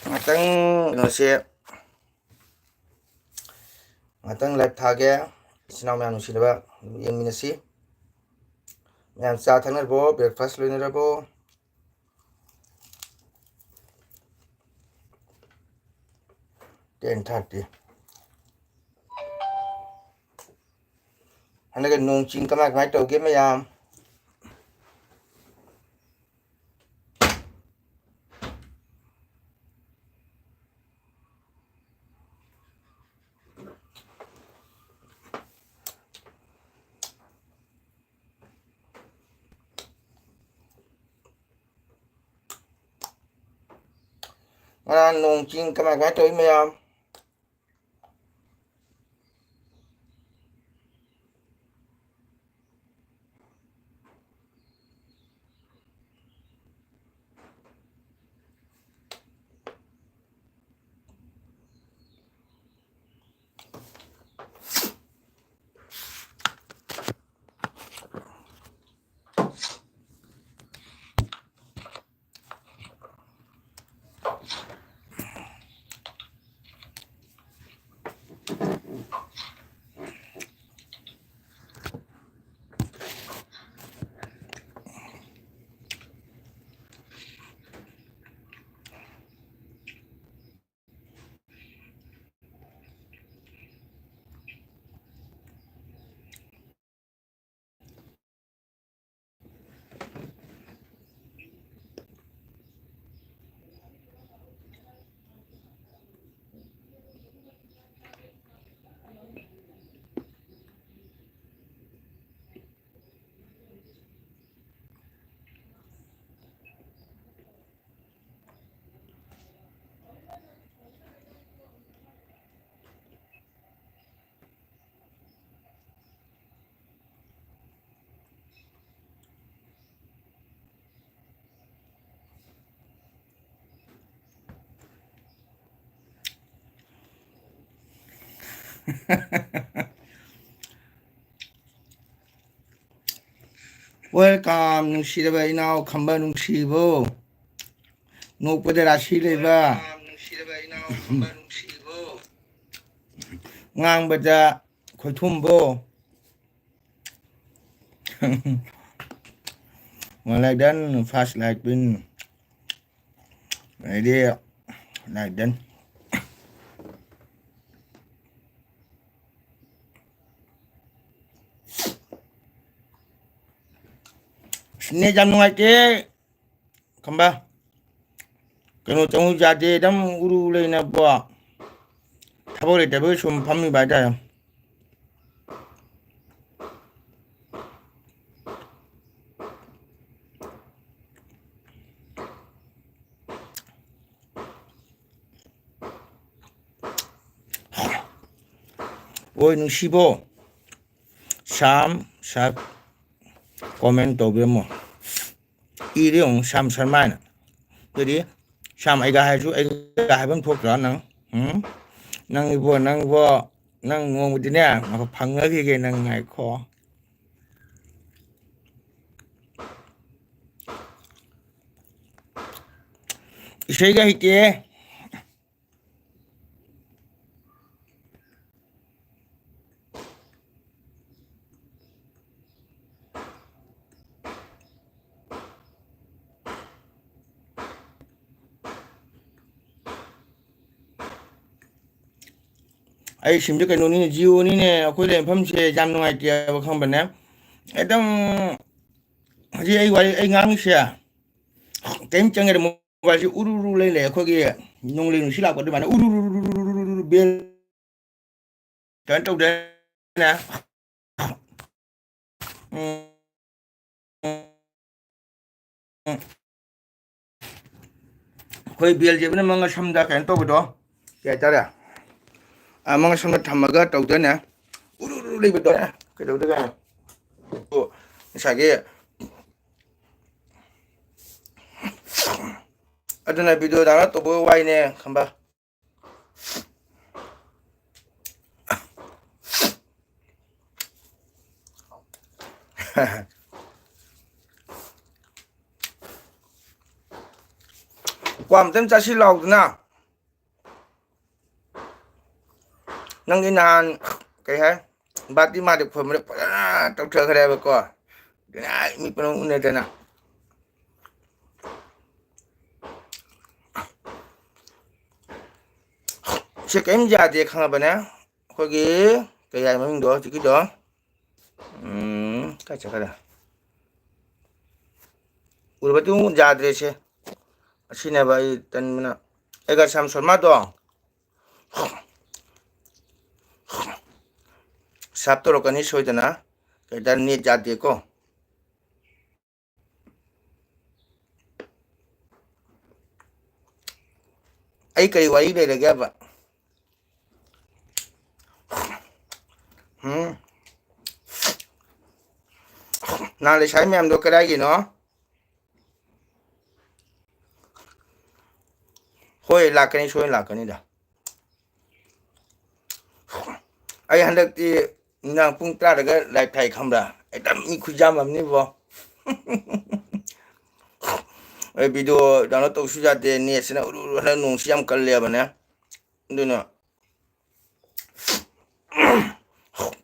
ngатang nose ngатang live thage sinau myam nusinaba yengminasi myam cha thangnerbo breakfast loinerabo 10:30 hanaga nong ching kama kai tawge mayam nong ching kama kai tawge mayam welcome nungsidaba inau khamba nungsibo nokpade rashi leba ngangbada khoithumbo like then fast like bin idea like then ne jam nuaite khamba kano chong jade dam uru leina bo thabore tabe sum phammi baida oi nungsibo sam sak comment tobemo iryong sam sarmana jadi sam aiga haju aiga habam thokra nang nang ibo nang ngong dine ma phanga ge nang ngai kho isaiga hite ai simje kai noni jiu ni ne khoi le pham che jam ngai tia ba khang ba ne edam ji ai wai ai ngang sia kem chang re mo ba ji uru le le kho ge nong le nu sila ko de ba ne uru bel kan tau de na khoi bel je ne mang samda kan to ba do ke ta ra mang samda thamaga tau de na uru le ba do na ke do de ga to sa ge adana video dana to bo wai ne khamba quam tem cha si log na ꯅꯪꯗꯤ ꯅꯍꯥꯟ ꯀꯩ ꯍꯥꯏ ꯕꯥꯇꯤ ꯃꯥꯗꯤ ꯐꯣꯟꯗ ꯐꯖꯅ ꯇꯧꯊꯈ꯭ꯔꯦꯕꯀꯣ ꯃꯤ ꯄꯨꯝꯅꯃꯛ ꯎꯅꯗꯅ ꯁꯤ ꯀꯔꯤꯝ ꯌꯥꯗꯦ ꯈꯪꯉꯕꯅꯦ ꯑꯩꯈꯣꯏꯒꯤ ꯀꯩ ꯍꯥꯏ ꯃꯃꯤꯡꯗꯣ ꯍꯧꯖꯤꯛꯀꯤꯗꯣ ꯀꯥꯏ ꯆꯠꯈ꯭ꯔꯦ ꯎꯔꯕꯗꯤ ꯑꯃꯨꯛ ꯌꯥꯗ꯭ꯔꯦꯁꯦ ꯑꯁꯤꯅꯦꯕ ꯑꯩ ꯇꯟꯕꯅ ꯑꯩꯒ ꯁꯝ ꯁꯣꯔꯃꯥꯗꯣ ꯁꯥꯞ ꯇꯧꯔꯛꯀꯅꯤ ꯁꯣꯏꯗꯅ ꯀꯩꯇꯥ ꯅꯦꯠ ꯌꯥꯗꯦꯀꯣ ꯑꯩ ꯀꯔꯤ ꯋꯥꯔꯤ ꯂꯩꯔꯒꯦꯕ ꯅꯍꯥꯟ ꯂꯩꯁꯥꯕꯤ ꯃꯌꯥꯝꯗꯣ ꯀꯗꯥꯏꯒꯤꯅꯣ ꯍꯣꯏ ꯂꯥꯛꯀꯅꯤ ꯁꯣꯏꯅ ꯂꯥꯛꯀꯅꯤꯗ ꯑꯩ ꯍꯟꯗꯛꯇꯤ ꯅꯨꯡꯗꯥꯡ ꯄꯨꯡ 10ꯗꯒ ꯂꯥꯏꯚ ꯊꯥꯏ ꯈꯪꯕ꯭ꯔꯥ ꯍꯦꯛꯇ ꯃꯤ ꯈꯨꯌꯥꯝ ꯑꯃꯅꯤꯕꯣ ꯑꯩ ꯚꯤꯗꯤꯑꯣ ꯗꯥꯎꯟꯂꯣꯗ ꯇꯧꯕꯁꯨ ꯌꯥꯗꯦ ꯅꯦꯠꯁꯤꯅ ꯎꯔꯨ ꯍꯟꯗꯛ ꯅꯣꯡꯁꯤ ꯌꯥꯝ ꯀꯜꯂꯦꯕꯅꯦ ꯑꯗꯨꯅ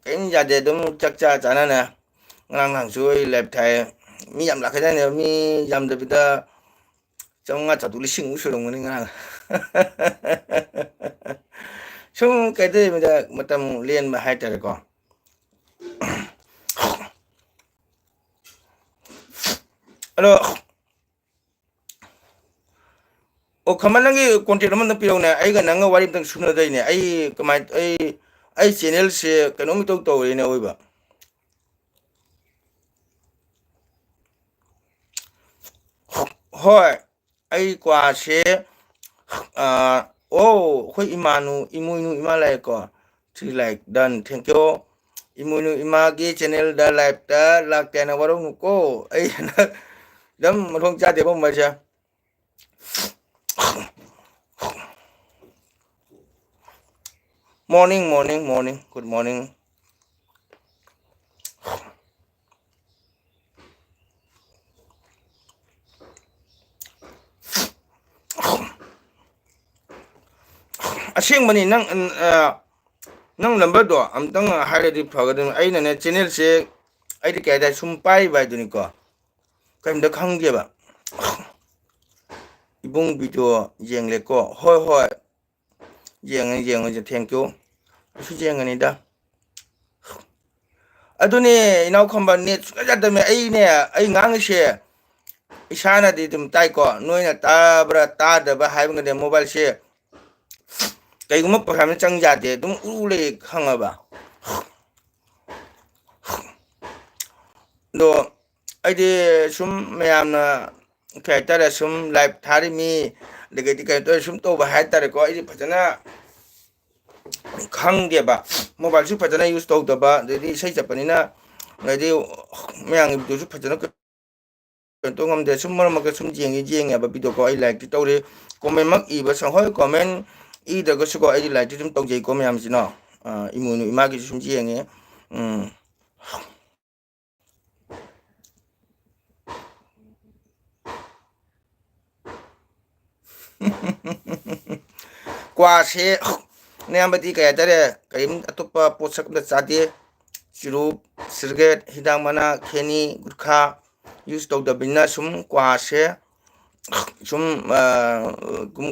ꯀꯔꯤꯝ ꯌꯥꯗꯦ ꯑꯗꯨꯝ ꯆꯥꯛ ꯆꯥꯅꯅꯦ ꯉꯔꯥꯡ ꯅꯍꯥꯡꯁꯨ ꯑꯩ ꯂꯥꯏꯚ ꯊꯥꯏ ꯃꯤ ꯌꯥꯝ ꯂꯥꯛꯀꯗꯅꯦꯕ ꯃꯤ ꯌꯥꯝꯗꯕꯤꯗ 500 ꯂꯤꯁꯤꯡꯃꯨꯛ ꯁꯨꯔꯝꯒꯅꯤ ꯉꯔꯥꯡ ꯁꯨꯝ ꯀꯩꯗꯧꯔꯤꯕꯗ ꯃꯇꯝ ꯂꯦꯟꯕ ꯍꯥꯏꯇꯥꯔꯦꯀꯣ ꯑꯗꯣ ꯑꯣ ꯈꯃꯟ ꯅꯪꯒꯤ ꯀꯣꯟꯇꯦꯛ ꯑꯃꯗ ꯄꯤꯔꯛꯎꯅꯦ ꯑꯩꯒ ꯅꯪꯒ ꯋꯥꯔꯤ ꯑꯃꯇꯪ ꯁꯨꯅꯗꯣꯏꯅꯦ ꯑꯩ ꯀꯃꯥꯏ ꯑꯩ ꯆꯦꯅꯦꯜꯁꯦ ꯀꯩꯅꯣꯝ ꯏꯇꯧ ꯇꯧꯔꯦꯅꯦ ꯑꯣꯏꯕ ꯍꯣꯏ ꯑꯩ ꯀ꯭ꯋꯥꯁꯦ ꯑꯩꯈꯣꯏ ꯏꯃꯣꯏꯅꯨ ꯏꯃꯥ ꯂꯥꯛꯑꯦꯀꯣ ꯁꯤ ꯂꯥꯏꯛ ꯗꯟ ꯊꯦꯡꯀ꯭ꯌꯨ ꯏꯃꯣꯏꯅꯨ ꯏꯃꯥꯒꯤ ꯆꯦꯅꯦꯜꯗ ꯂꯥꯏꯚꯇ ꯂꯥꯛꯇꯦꯅ ꯋꯥꯔꯧꯅꯨꯀꯣ ꯑꯩ ꯍꯟꯗꯛ ꯑꯗꯨꯝ ꯃꯊꯣꯡ ꯆꯥꯗꯦꯕ ꯃꯣꯏꯁꯦ ꯃꯣꯔꯅꯤꯡ ꯒꯨꯗ ꯃꯣꯔꯅꯤꯡ ꯑꯁꯦꯡꯕꯅꯤ ꯅꯪ ꯅꯝꯕꯔꯗꯣ ꯑꯝꯇꯪ ꯍꯥꯏꯔꯗꯤ ꯐꯒꯗꯕꯅꯤ ꯑꯩꯅꯅꯦ ꯆꯦꯅꯦꯜꯁꯦ ꯑꯩꯗꯤ ꯀꯩ ꯍꯥꯏꯇꯥꯔꯦ ꯁꯨꯝ ꯄꯥꯏꯔꯤꯕ ꯍꯥꯏꯗꯨꯅꯤꯀꯣ ꯀꯔꯤꯝꯇ ꯈꯪꯗꯦꯕ ꯏꯕꯨꯡ ꯚꯤꯗꯤꯑꯣ ꯌꯦꯡꯂꯦꯀꯣ ꯍꯣꯏ ꯍꯣꯏ ꯌꯦꯡꯉꯁꯦ ꯊꯦꯡꯀ꯭ꯌꯨ ꯑꯩꯁꯨ ꯌꯦꯡꯒꯅꯤꯗ ꯑꯗꯨꯅꯦ ꯏꯅꯥꯎ ꯈꯝꯕ ꯅꯦꯠ ꯁꯨꯡꯌꯥ ꯌꯥꯗꯕꯅꯦ ꯑꯩ ꯉꯥꯡꯉꯤꯁꯦ ꯏꯁꯥꯅꯗꯤ ꯑꯗꯨꯝ ꯇꯥꯏꯀꯣ ꯅꯣꯏꯅ ꯇꯥꯕ꯭ꯔꯥ ꯇꯥꯗꯕ꯭ꯔꯥ ꯍꯥꯏꯕꯒꯅꯦ ꯃꯣꯕꯥꯏꯜꯁꯦ ꯀꯩꯒꯨꯝꯕ ꯄꯩꯁꯥꯅ ꯆꯪ ꯌꯥꯗꯦ ꯑꯗꯨꯝ ꯂꯩ ꯈꯪꯉꯕ ꯑꯗꯣ ꯑꯩꯗꯤ ꯁꯨꯝ ꯃꯌꯥꯝꯅ ꯀꯩ ꯍꯥꯏꯇꯥꯔꯦ ꯁꯨꯝ ꯂꯥꯏꯚ ꯊꯥꯔꯤꯃꯤ ꯑꯗꯒꯤꯗꯤ ꯀꯩꯅꯣ ꯇꯧꯔꯦ ꯁꯨꯝ ꯇꯧꯕ ꯍꯥꯏꯇꯥꯔꯦꯀꯣ ꯑꯩꯗꯤ ꯐꯖꯅ ꯈꯪꯗꯦꯕ ꯃꯣꯕꯥꯏꯜꯁꯨ ꯐꯖꯅ ꯌꯨꯁ ꯇꯧꯗꯕ ꯑꯗꯩꯗꯤ ꯏꯁꯩ ꯆꯠꯄꯅꯤꯅ ꯑꯗꯩꯗꯤ ꯃꯌꯥꯝꯒꯤ ꯚꯤꯗꯤꯑꯣꯁꯨ ꯐꯖꯅ ꯀꯩꯅꯣ ꯇꯧ ꯉꯝꯗꯦ ꯁꯨꯝ ꯃꯔꯛ ꯃꯔꯛꯇ ꯁꯨꯝ ꯌꯦꯡꯉꯦꯕ ꯚꯤꯗꯤꯑꯣꯀꯣ ꯑꯩ ꯂꯥꯏꯔꯤꯛꯇꯤ ꯇꯧꯔꯤ ꯀꯣꯃꯦꯟꯃꯛ ꯏꯕ ꯍꯣꯏ ꯀꯣꯃꯦꯟ ꯏꯗ꯭ꯔꯒꯁꯨꯀꯣ ꯑꯩꯗꯤ ꯂꯥꯏꯔꯤꯛꯇꯤ ꯑꯗꯨꯝ ꯇꯧꯖꯩꯀꯣ ꯃꯌꯥꯝꯁꯤꯅ ꯏꯃꯣꯏꯅꯨ ꯏꯃꯥꯒꯤꯁꯨ ꯁꯨꯝ ꯌꯦꯡꯉꯦ ꯀ꯭ꯋꯥꯁꯦ ꯑꯌꯥꯝꯕꯗꯤ ꯀꯩ ꯍꯥꯏꯇꯥꯔꯦ ꯀꯔꯤꯝ ꯑꯇꯣꯞꯄ ꯄꯣꯠꯁꯛ ꯑꯝꯇ ꯆꯥꯗꯦ ꯆꯨꯔꯨꯞ ꯁꯤꯒꯔꯦꯠ ꯍꯤꯗꯥꯛ ꯃꯅꯥ ꯈꯦꯅꯤ ꯒꯨꯠꯈꯥ ꯌꯨꯁ ꯇꯧꯗꯕꯅꯤꯅ ꯁꯨꯝ ꯀ꯭ꯋꯥꯁꯦ ꯁꯨꯝ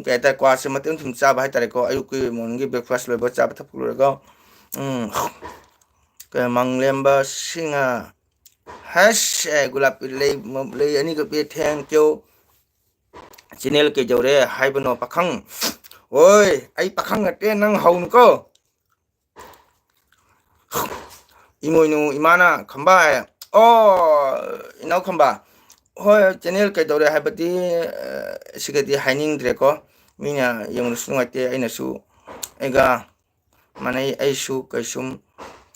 ꯀꯩ ꯍꯥꯏꯇꯥꯔꯦ ꯀ꯭ꯋꯥꯁꯦ ꯃꯇꯦꯡ ꯁꯨꯝ ꯆꯥꯕ ꯍꯥꯏꯇꯥꯔꯦꯀꯣ ꯑꯌꯨꯛꯀꯤ ꯃꯣꯔꯅꯤꯡꯒꯤ ꯕ꯭ꯔꯦꯛꯐꯥꯁ ꯂꯣꯏꯕ ꯆꯥꯕ ꯊꯛꯄ ꯂꯣꯏꯔꯒ ꯃꯪꯂꯦꯝꯕ ꯁꯤꯡꯉ ꯍꯁ ꯒꯨꯂꯥꯞ ꯂꯩ ꯑꯅꯤꯒ ꯄꯤ ꯊꯦꯡꯀ꯭ꯌꯨ ꯆꯦꯅꯦꯜ ꯀꯩꯗꯧꯔꯦ ꯍꯥꯏꯕꯅꯣ ꯄꯥꯈꯪ ꯍꯣꯏ ꯑꯩ ꯄꯥꯈꯪ ꯅꯠꯇꯦ ꯅꯪ ꯍꯧꯅꯨꯀꯣ ꯏꯃꯣꯏꯅꯨ ꯏꯃꯥꯅ ꯈꯝꯕ ꯑꯣ ꯏꯅꯥꯎ ꯈꯝꯕ ꯍꯣꯏ ꯆꯦꯅꯦꯜ ꯀꯩꯗꯧꯔꯦ ꯍꯥꯏꯕꯗꯤ ꯁꯤꯒꯗꯤ ꯍꯥꯏꯅꯤꯡꯗ꯭ꯔꯦꯀꯣ ꯃꯤꯅ ꯌꯦꯡꯕꯗꯁꯨ ꯅꯨꯡꯉꯥꯏꯇꯦ ꯑꯩꯅꯁꯨ ꯑꯩꯒ ꯃꯥꯟꯅꯩ ꯑꯩꯁꯨ ꯀꯩꯁꯨꯝ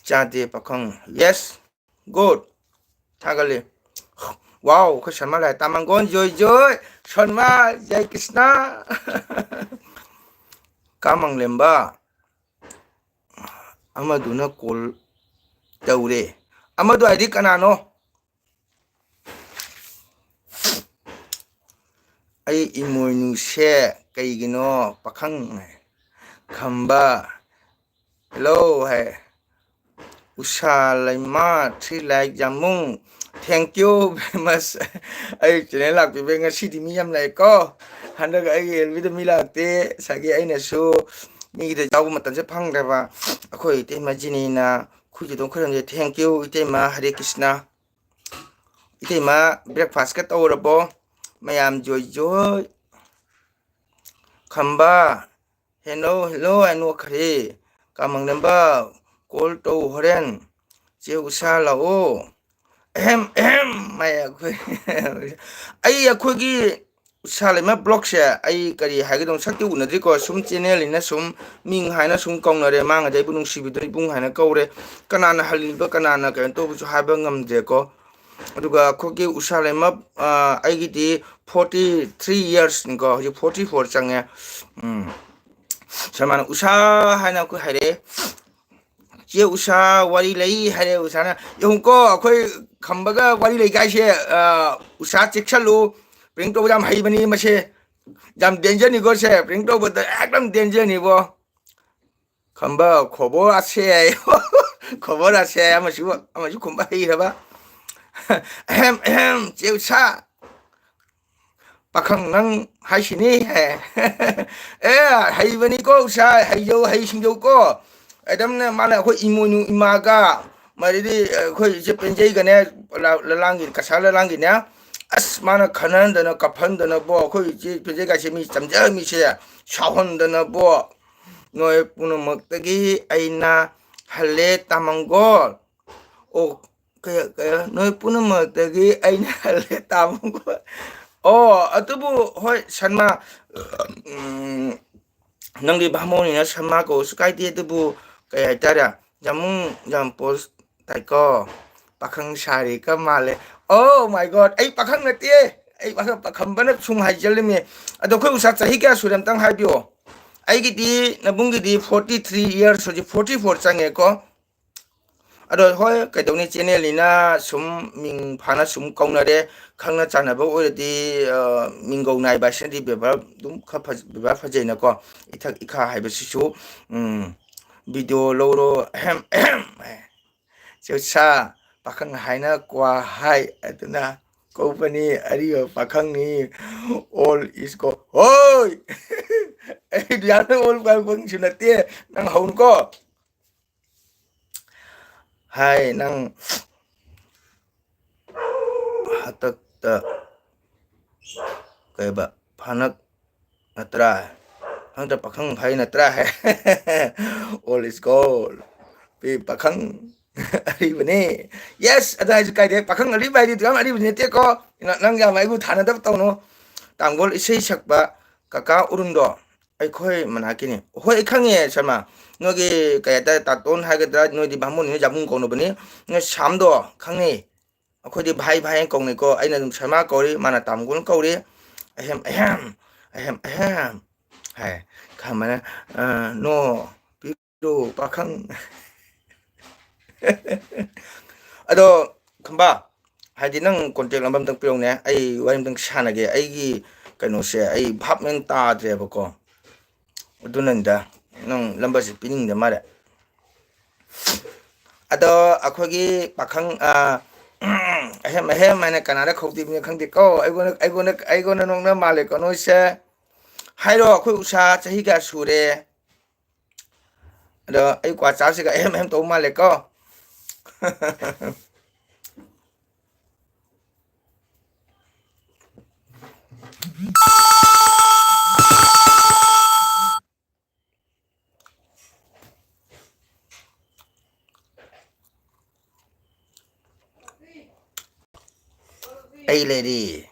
ꯆꯥꯗꯦ ꯄꯥꯈꯪ ꯌꯦꯁ ꯒꯨꯗ ꯊꯥꯒꯠꯂꯤ ꯋꯥꯎ ꯑꯩꯈꯣꯏ ꯁꯜꯃꯥ ꯂꯥꯛꯑꯦ ꯇꯥꯃꯡꯒꯣꯟ ꯖꯣꯏ ꯖꯣꯏ ꯁꯜꯃꯥ ꯖꯥꯏ ꯀ꯭ꯔꯤꯁꯅ ꯀꯥꯃꯪꯂꯦꯝꯕ ꯑꯃꯗꯨꯅ ꯀꯣꯜ ꯇꯧꯔꯦ ꯑꯃꯗꯣ ꯍꯥꯏꯗꯤ ꯀꯅꯥꯅꯣ ꯑꯩ ꯏꯃꯣꯏꯅꯨꯁꯦ ꯀꯩꯒꯤꯅꯣ ꯄꯥꯈꯪ ꯈꯝꯕ hello hey Usha Laima 3 like Jamung thank you very much ai channel lak pi benga city mi yam lai ko handa ga ai el vid mi lak te sagi ai na su ni de jaw matan se phang da ba akhoi te ma jini na khu ji dong khran je thank you ite ma hare krishna ite ma breakfast ka to rabo mayam joy joy khamba hello hello anu khare kamang namba call to horen che usa la o mày khơi ai khơi cái sao lại mà blog xe ai cái hai cái đồng sắc tiêu nó đi có sum channel này sum mình hai nó sum công nó để mang ở đây bung xì bít bung hai nó câu đấy cái nào nó halil cái nào nó cái tôi cho hai bên ngầm đấy có aduga khơi cái sao lại mà ai cái đi 43 years có 44 chẳng nghe sao mà usa hai nó cứ hai đấy chia usa wari lấy hai đấy usa na yung có khơi khambga wari lấy cái xe usa chekchalu bring to jam hai bani ma xe jam danger ni go xe bring to but ekdam danger ni bo khamba khobor ase khobor ase ama ju khumba hi ba che usa pakhang nang hai sini hai hai bani ko usa hai yo hai sing yo ko adam ne mala ko imonu imaga mari di ko je penjai ga ne la langi kasala langi ne as mana khanan da na kaphan da na bo ko je penjai ga mi chamja mi se shahon da na bo noi puno mak ta gi aina halle tamangol o kaya noi puno mak ta gi aina halle tamangol o atubu hoi sanma nangdi bhamoni na sanma ko skai ti atubu kaya tara jamung jam post tai ko pakhang sari ka male oh my god ai pakhang na tie ai pakhang bana sung hai jale me ado khoi usa chahi kya suram tang hai bio ai gi di nabung gi di 43 years so 44 change ko ado hoi kai dong ni channel ina sum ming phana sum kong na de khang na chana ba oi di ming go nai ba shen di be ba dum kha ba pha jai na ko ithak ikha hai ba si su video loro chiều sa pakhang hai na kwa hai aduna company ariyo pakhang ni all is go oi ai dia na all ba bang sunate nang haun ko hai nang hatak ta kai ba phanak natra hang ta pakhang phai natra all is gold pi pakhang ari bane yes ada hai kai de pakhang ari bai di dram ari bane te ko nang ya mai gu thana da taw no tangol isei sakba kaka urundo ai khoi manakini hoi khange sama nogi kaya ta ton hai ga da no di bamun ni jamun ko no bane no samdo khangni akhoi di bhai bhai kong ni ko aina dum sama ko ri mana tamgul ko ri ahem hai khamana no pido pakhang ado khamba haidi nang contact number tang pirong ne ai waim tang sana ge ai gi kano se ai bhap men ta dre ba ko adunanda nang number se pining de mare ado akhogi pakhang ahem mane kanara khoti me khang de ko ai gona nong na male ko no se hairo akhoi usa chahi ga sure ado ai kwa cha se ga ahem to male ko hey lady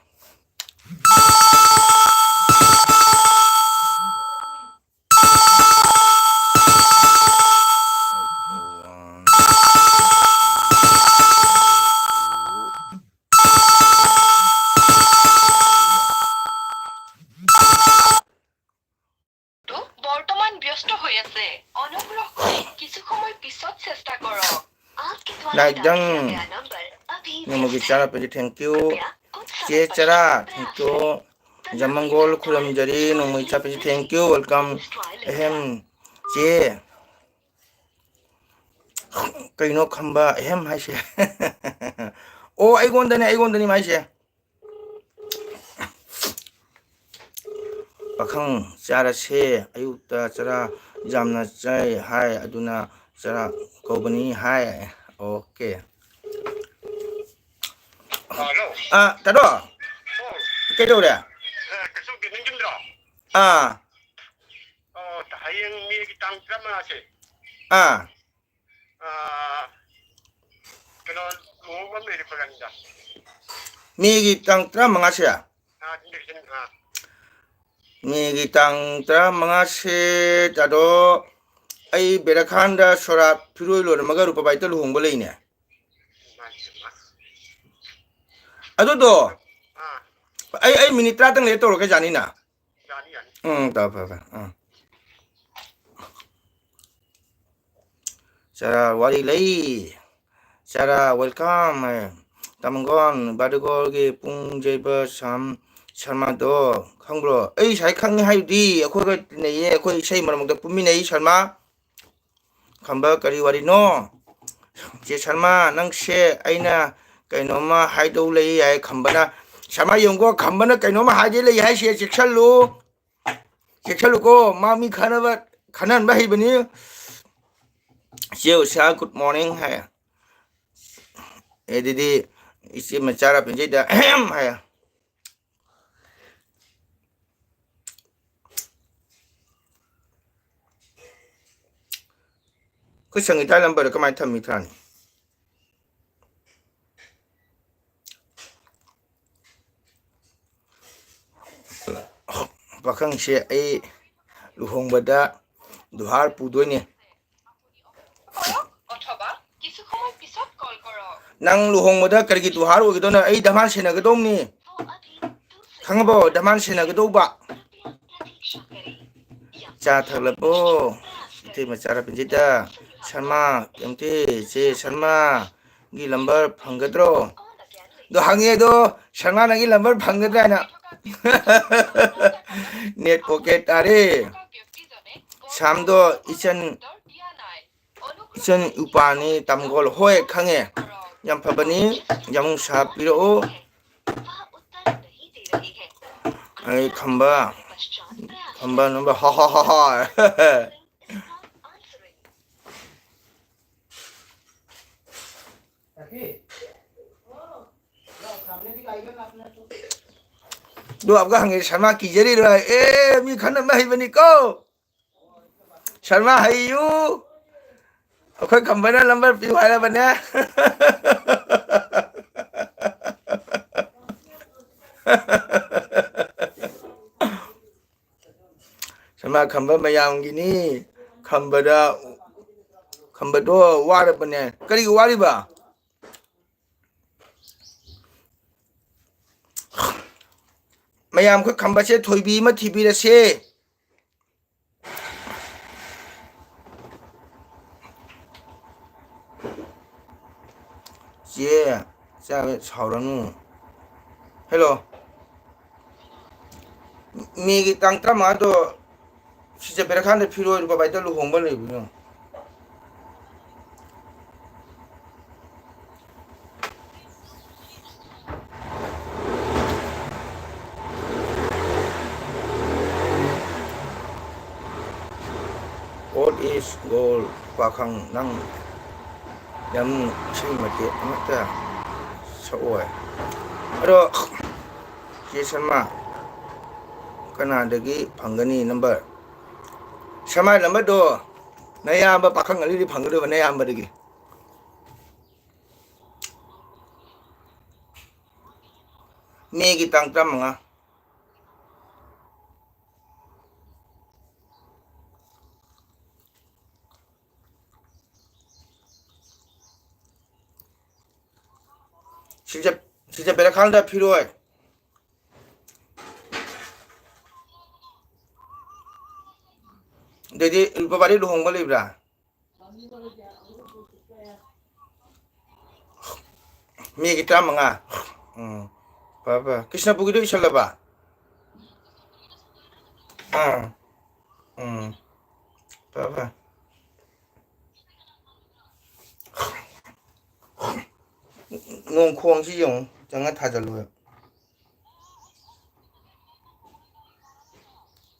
Naidang Namagi Chara Pedi thank you Che Chara thank you Jamangol Kulam Jari Namagi Chara Pedi thank you welcome Ahem Che Kaino khamba hem haise. O aigondani maise. Pakhang chara se ayukta chara jamna chai hai aduna chara kobani hai. Okay. Tado. Kedore. 계속 되는 힘들어. 다행 미기 땅 드라마 하세. 그런 로만 메리 거랍니다. 미기 땅 드라마 하세요. 근데 괜찮아. 미기 땅 드라마 하세 tado ai berakhanda sora piroilo magaru pabaito luhongbo leine. Adodo. Ai minute tratang le toro ke jani na. Ta pa. Sara wari lei. Sara welcome. Tamgon badugol ge pung jeba sam sharma do khangro. Ai sai khang hai di akoi ga nei akoi sei maram da pumi nei sharma. Khamba kari wari no. Je sharma nang she aina kainoma haido lei ai khambana sharma yonggo khambana kainoma haje lei hai she chekchalu ko mami khana khanan ba hibani sha good morning hai didi isi machara pinje da hai ku sangi ta lambar kamai tham mitran pakhang she ai luhongbada duhar pudoine nang luhongbada kargi duhar ogidona ai daman sena gadomni khangbo daman sena gadoba cha thalabo ite machara pinjida sharma kemte je sharma gi lambar phanggadro do hange do sharma nagi lambar phanggadra na net pocket are samdo ichen upani tamgol hoye khange yam phabani yam sapiro ai khamba number ha do abga hange sharma ki jeri ra mi khana mai bani ko sharma hayu akhoi khambana number pi wala bana sharma khamba mayam gini khambado wara bane kari wari ba mayam ko khamba se thoibi ma thibi ra se je sa chauranu hello mi gi tang trama do sije berakhan de phiro ru ba da lu hongba le bu What is goal pakhang nang yam ching mate amata soe ado je sharma kana dagi phangani number sharma number do nayamba pakhang ali phangado nayamba dagi megi tang tam nga 진짜 berakhan 필요해. Jadi lupa bari luhong balik bra. Mi kita menga. Apa? Kisna begitu insyaallah ba. Apa? 농콩시 용 정말 타절로요.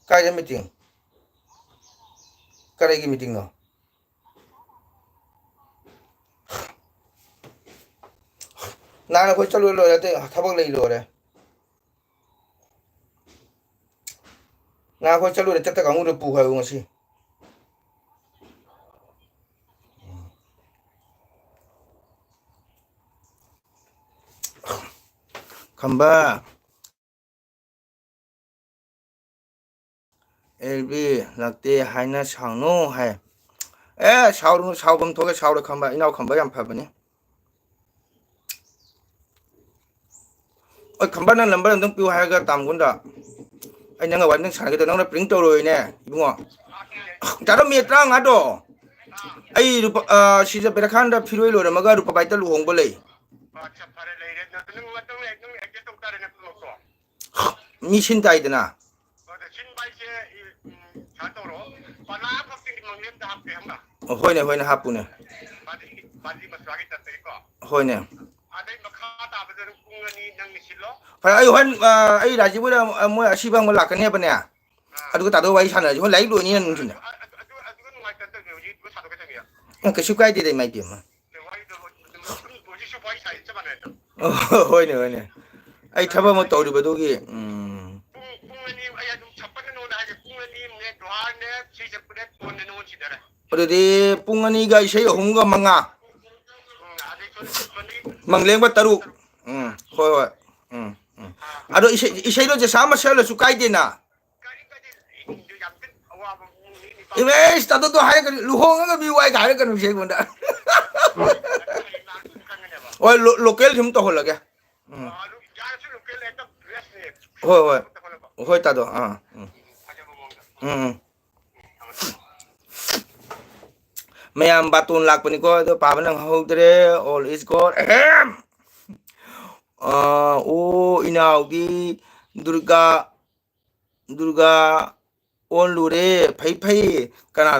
까지 미팅. 까레기 미팅 너. 나는 거기 잘로 해야 돼. 타박 레이로 그래. 나 거기 잘로 해. 짝짝 아무를 부가요 것이. 간바. LB 낙대 하이나 상노 하이. 에 샤오르 샤오범 도게 샤오르 간바 이나오 간바 양 파버니. 간바는 넘버는 등 삐우 하이가 담군다. ai nang awal nang sana kita nang pring to rồi nè bungo charo mi trang ato ai rupa si ja berakhan da phiroi lo maga rupa baita lu hong bolei अच्छा फारे ले रे नतुन मतम एकदम adjust होता रहने तुम लोग को mi sin tai dana और चिन बाई से छातोरो पना फक्ति मंगलेम दा पे हमला hoi ne hapune बादी बादी मसवागी तते को hoi ne आदे मखा ताबदर कुंगनी नंग निसिलो phải ai hoan ai là chỉ bữa mua si bang mua lạc cái này bên nè adu ta do wai sana ji hoi lai lu ni nan tin अदु नुवाई तते जो जी वो छातो के संगे cái su kai de mai tim वाई दो दोजी सु वाई साइ च बने hoi ne ai thaba mo to ri ba do gi कुंगनी आया दुम छपन नो ना के कुंगनी ने द्वार ने सिसे पुरे कोन ने no छिदरे adudi pung ani ga isai ahum ga manga आदे छोरी mangleng ba taruk hoi ado isai lo je sama sel su kai de na Imes tado to hai ka luhong ga bi wai ga ka nu se gonda oi local thum to hola ke hoi tado mayam batun lak pani ko to pa ban hau dre all is god o inau di durga on lure phai kana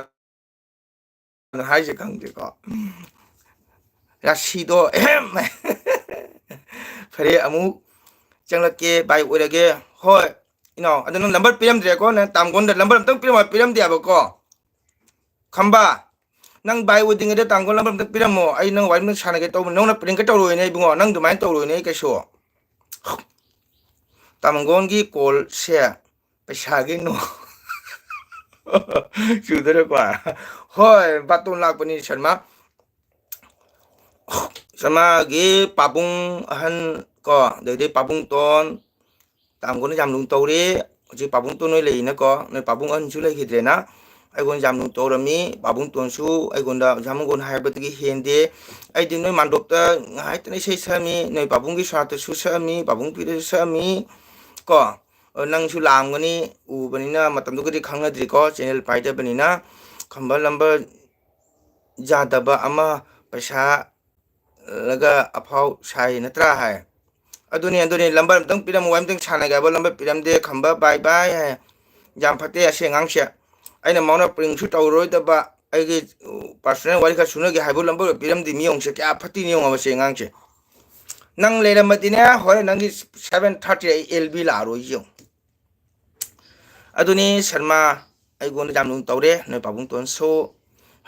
hai je kang de ko rashi do phare amu changla ke bai oi ge hoi inau adon number piram de ko na tam gon de number tam piram de ba ko khamba nang bai oi ding de tam gon number piram mo ai nang wai nang sana ge to nang na piring ke to roi nei bungo nang du mai to roi nei ke so tam gon gi kol se paisa ge no sudah quá hoi batun lak pani sharma ge papung han ko de papung ton tam gon jam lung to re ji papung ton noi le na ko noi papung an chu le ki de na ai gon jam lung to ra mi papung ton su ai gon da jam gon hai ba gi hen de ai din noi mandok ta hai ta nei sei sa mi noi papung gi sa ta su sa mi papung pi de sa mi ko nang su lam gani u bani na matam du gi khang na dri ko channel pai da bani na khamba number ja da ba ama paisa laga aphau sai natra hai aduni number tang piram wam tang chana ga ba number piram de khamba bye bye hai jam phate ase ngang sha aina mauna pring su taw roi da ba ai gi personal wari ka suna gi haibu number piram di miong se kya phati ni ong aba se ngang che nang le ra matina hore nang gi 730 lb la roi yo aduni sharma ai gon jam lung tawre noi pabung ton so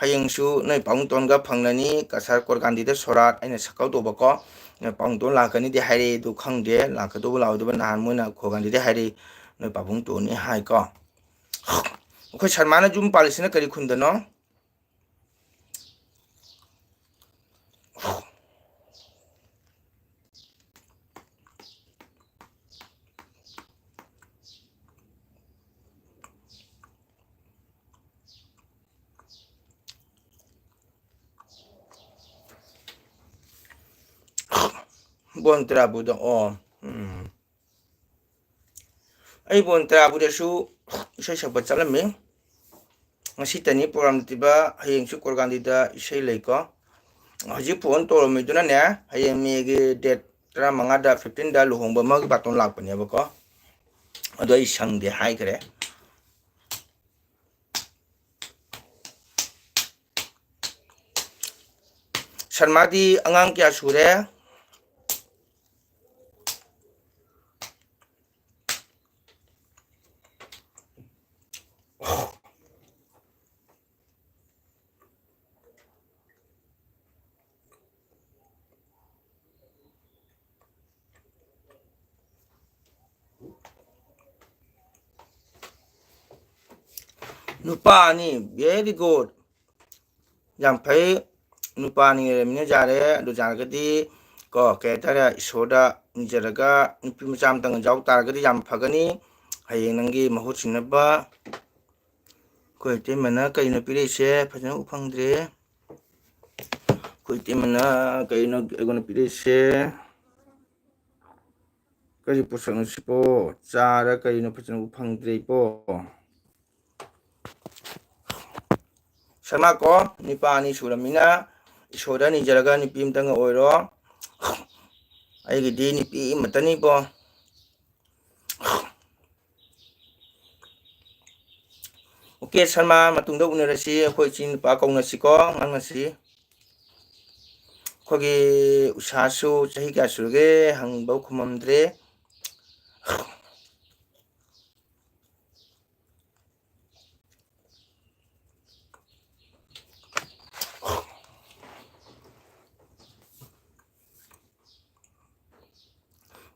hayeng su noi pabung ton ga phangnani kasar kor gandi de sorat aina sakau do ba ko noi pabung ton la kani de haire du khang de la ka do la do ba nan mo na kho gandi de haire noi pabung ton ni hai ko ko sharma na jum palisina kari khunda no bon trabu da ai bon trabu da su sai sa bat salam me ngasi tani program tiba hayeng su kor gandi da sai lei ko haji phone to me duna ne hayeng me ge date tra manga da 15 da lu hong ba ma baton lak pa ne ba ko ado ai sang de hai kare Sharma di angang kya sure 누빠니 very good. ꯌꯥꯝ ꯐꯩ 누빠니 ꯂꯩꯔꯝꯃꯤꯅ ꯌꯥꯔꯦ ꯑꯗꯨ ꯌꯥꯔꯒꯗꯤ ꯀꯣ ꯀꯩ ꯍꯥꯏꯇꯥꯔꯦ ꯏꯁꯣꯔꯗ ꯅꯤꯖꯔꯒ ꯅꯨꯄꯤ ꯃꯆꯥ ꯑꯃꯇꯪ ꯌꯥꯎ ꯇꯥꯔꯒꯗꯤ ꯌꯥꯝ ꯐꯒꯅꯤ ꯍꯌꯦꯡ ꯅꯪꯒꯤ ꯃꯍꯨꯠ ꯁꯤꯟꯅꯕ ꯑꯩꯈꯣꯏ ꯏꯇꯩꯃꯅ ꯀꯩꯅꯣ ꯄꯤꯔꯛꯏꯁꯦ ꯐꯖꯅ ꯎ ꯐꯪꯗ꯭ꯔꯦ ꯑꯩꯈꯣꯏ ꯏꯇꯩꯃꯅ ꯀꯩꯅꯣ ꯑꯩꯉꯣꯟꯗ ꯄꯤꯔꯛꯏꯁꯦ ꯀꯔꯤ ꯄꯣꯠꯁꯛꯅꯣ ꯁꯤꯕꯣ ꯆꯥꯔ ꯀꯔꯤꯅꯣ ꯐꯖꯅ ꯎ ꯐꯪꯗ꯭ꯔꯦ ꯏꯄꯣ ꯁꯔꯃꯥ ꯀꯣ ꯅꯨꯄꯥ ꯑꯅꯤ ꯁꯨꯔꯝꯃꯤꯅ ꯏꯁꯣꯔꯗ ꯅꯤꯖꯔꯒ ꯅꯨꯄꯤ ꯑꯃꯇꯪ ꯑꯣꯏꯔꯣ ꯑꯩꯒꯤꯗꯤ ꯅꯨꯄꯤ ꯑꯃꯇꯅꯤꯀꯣ ꯑꯣꯀꯦ ꯁꯔꯃꯥ ꯃꯇꯨꯡꯗ ꯎꯅꯔꯁꯤ ꯑꯩꯈꯣꯏ ꯏꯆꯤ ꯅꯨꯄꯥ ꯀꯧꯅꯁꯤꯀꯣ ꯉꯥꯡꯅꯁꯤ ꯑꯩꯈꯣꯏꯒꯤ ꯎꯁꯥꯁꯨ ꯆꯍꯤ ꯀꯌꯥ ꯁꯨꯔꯒꯦ ꯍꯪꯕ ꯈꯨꯝꯃꯝꯗ꯭ꯔꯦ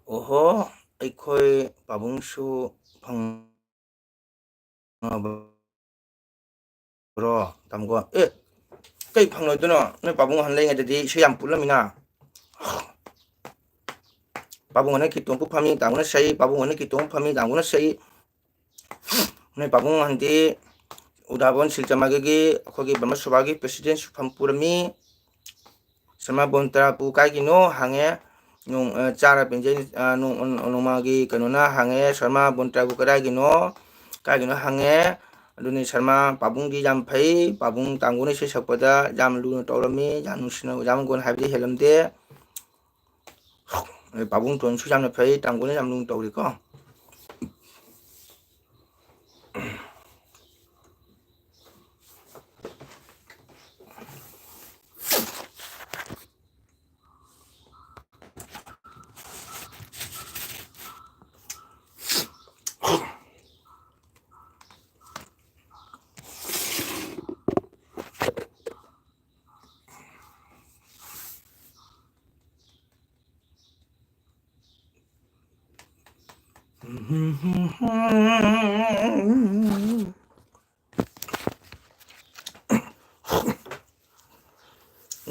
ꯑꯣꯍꯣ ꯑꯩꯈꯣꯏ ꯄꯥꯕꯨꯡꯁꯨ ꯕ꯭ꯔꯣ ꯇꯥꯃꯣꯒꯣ ꯀꯩ ꯐꯪꯂꯣꯏꯗꯣꯏꯅꯣ ꯅꯣꯏ ꯄꯥꯕꯨꯡ ꯑꯍꯟ ꯂꯩꯉꯩꯗꯗꯤ ꯏꯁꯩ ꯌꯥꯝ ꯄꯨꯜꯂꯝꯃꯤꯅ ꯄꯥꯕꯨꯡ ꯑꯍꯟꯅ ꯈꯤꯇꯣꯡꯄꯨ ꯐꯝꯃꯤ ꯇꯥꯃꯣꯅ ꯁꯛꯏ ꯄꯥꯕꯨꯡ ꯑꯍꯟꯅ ꯈꯤꯇꯣꯡ ꯐꯝꯃꯤ ꯇꯥꯃꯣꯅ ꯁꯛꯏ ꯅꯣꯏ ꯄꯥꯕꯨꯡ ꯑꯍꯟꯗꯤ ꯎꯗꯥꯕꯣꯟ ꯁꯤꯜꯆꯃꯥꯒꯒꯤ ꯑꯩꯈꯣꯏꯒꯤ ꯕ꯭ꯔꯍꯃ ꯁꯚꯥꯒꯤ ꯄ꯭ꯔꯁꯤꯗꯦꯟꯁꯨ ꯐꯝ ꯄꯨꯔꯝꯃꯤ ꯁꯔꯃꯥ ꯕꯣꯟꯇꯔꯥꯄꯨ ꯀꯥꯏꯒꯤꯅꯣ ꯍꯪꯉꯦ ꯆꯥꯔ ꯄꯦꯟꯖꯩ ꯅꯣꯡꯃꯒꯤ ꯀꯩꯅꯣꯅ ꯍꯪꯉꯦ ꯁꯔꯃꯥ ꯕꯣꯟꯇ꯭ꯔꯥꯕꯨ ꯀꯗꯥꯏꯒꯤꯅꯣ ꯍꯪꯉꯦ ꯑꯗꯨꯅꯤ ꯁꯔꯃꯥ ꯄꯥꯕꯨꯡꯗꯤ ꯌꯥꯝ ꯐꯩ ꯄꯥꯕꯨꯡ ꯇꯥꯡꯒꯣꯅ ꯏꯁꯩ ꯁꯛꯄꯗ ꯌꯥꯝ ꯂꯨꯅ ꯇꯧꯔꯝꯃꯤ ꯌꯥꯝ ꯅꯨꯡꯁꯤꯅ ꯑꯣꯖꯥꯃꯒꯣꯟ ꯍꯥꯏꯕꯗꯤ ꯍꯦꯜꯂꯝꯗꯦ ꯄꯥꯕꯨꯡ ꯇꯣꯟꯁꯨ ꯌꯥꯝꯅ ꯐꯩ ꯇꯥꯡꯒꯣꯅ ꯌꯥꯝ ꯂꯨꯅ ꯇꯧꯔꯤꯀꯣ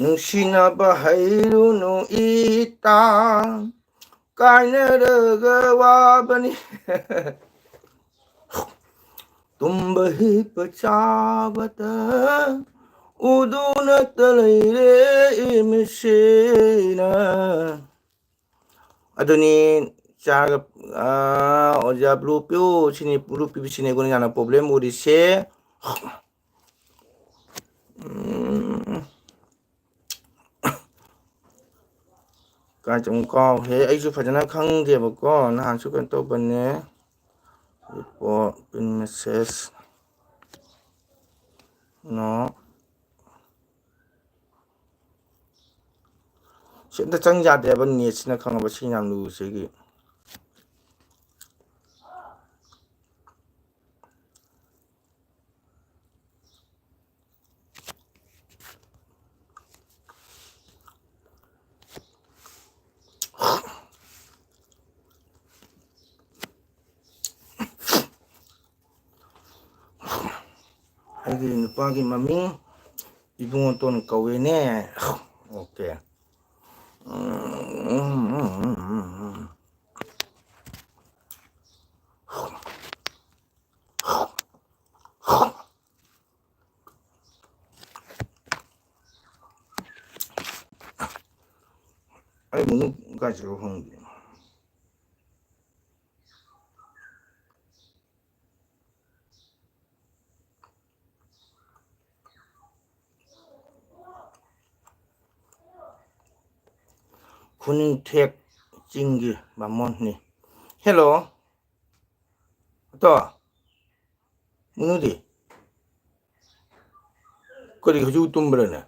ꯅꯨꯡꯁꯤꯅꯕ ꯍꯩꯔꯨꯅꯨ ꯏꯇꯥ ꯀꯥꯏꯅꯔꯒ ꯋꯥꯕꯅꯤ ꯇꯨꯝꯕ ꯍꯤꯞꯄ ꯆꯥꯕꯗ ꯎꯗꯨꯅꯇ ꯂꯩꯔꯦ ꯏꯃꯁꯦꯅ ꯑꯗꯨꯅꯤ ꯆꯥꯔꯒ ꯑꯣꯖꯥ ꯕ꯭ꯂꯨ ꯄꯤꯌꯨ ꯁꯤꯅꯤ ꯕ꯭ꯂꯨ ꯄꯤꯕꯤꯁꯤꯅꯤ ꯑꯩꯈꯣꯏꯅ ꯌꯥꯝꯅ ꯄ꯭ꯔꯣꯕ꯭ꯂꯦꯝ ꯑꯣꯏꯔꯤꯁꯦ ꯀꯥꯏ ꯆꯨꯝ ꯀꯥꯎꯍꯦ ꯑꯩꯁꯨ ꯐꯖꯅ ꯈꯪꯗꯦꯕꯀꯣ ꯅꯍꯥꯟꯁꯨ ꯀꯩꯅꯣ ꯇꯧꯕꯅꯦ ꯔꯤꯄꯣꯔꯠ ꯄꯤꯟ ꯃꯦꯁꯦꯖ ꯅꯣ ꯁꯤ ꯑꯝꯇ ꯆꯪ ꯌꯥꯗꯦꯕ ꯅꯦꯠꯁꯤꯅ ꯈꯪꯉꯕ ꯁꯤ ꯌꯥꯝ ꯂꯨꯁꯤꯒꯤ ꯑꯩꯒꯤ ꯅꯨꯄꯥꯒꯤ ꯃꯃꯤꯡ 이붕어돈 거위네 오케이 아니 무슨 가지고 하는 게 군인택 찡기 맘몬니 헬로 또 누디 거기 가지고 tumbrane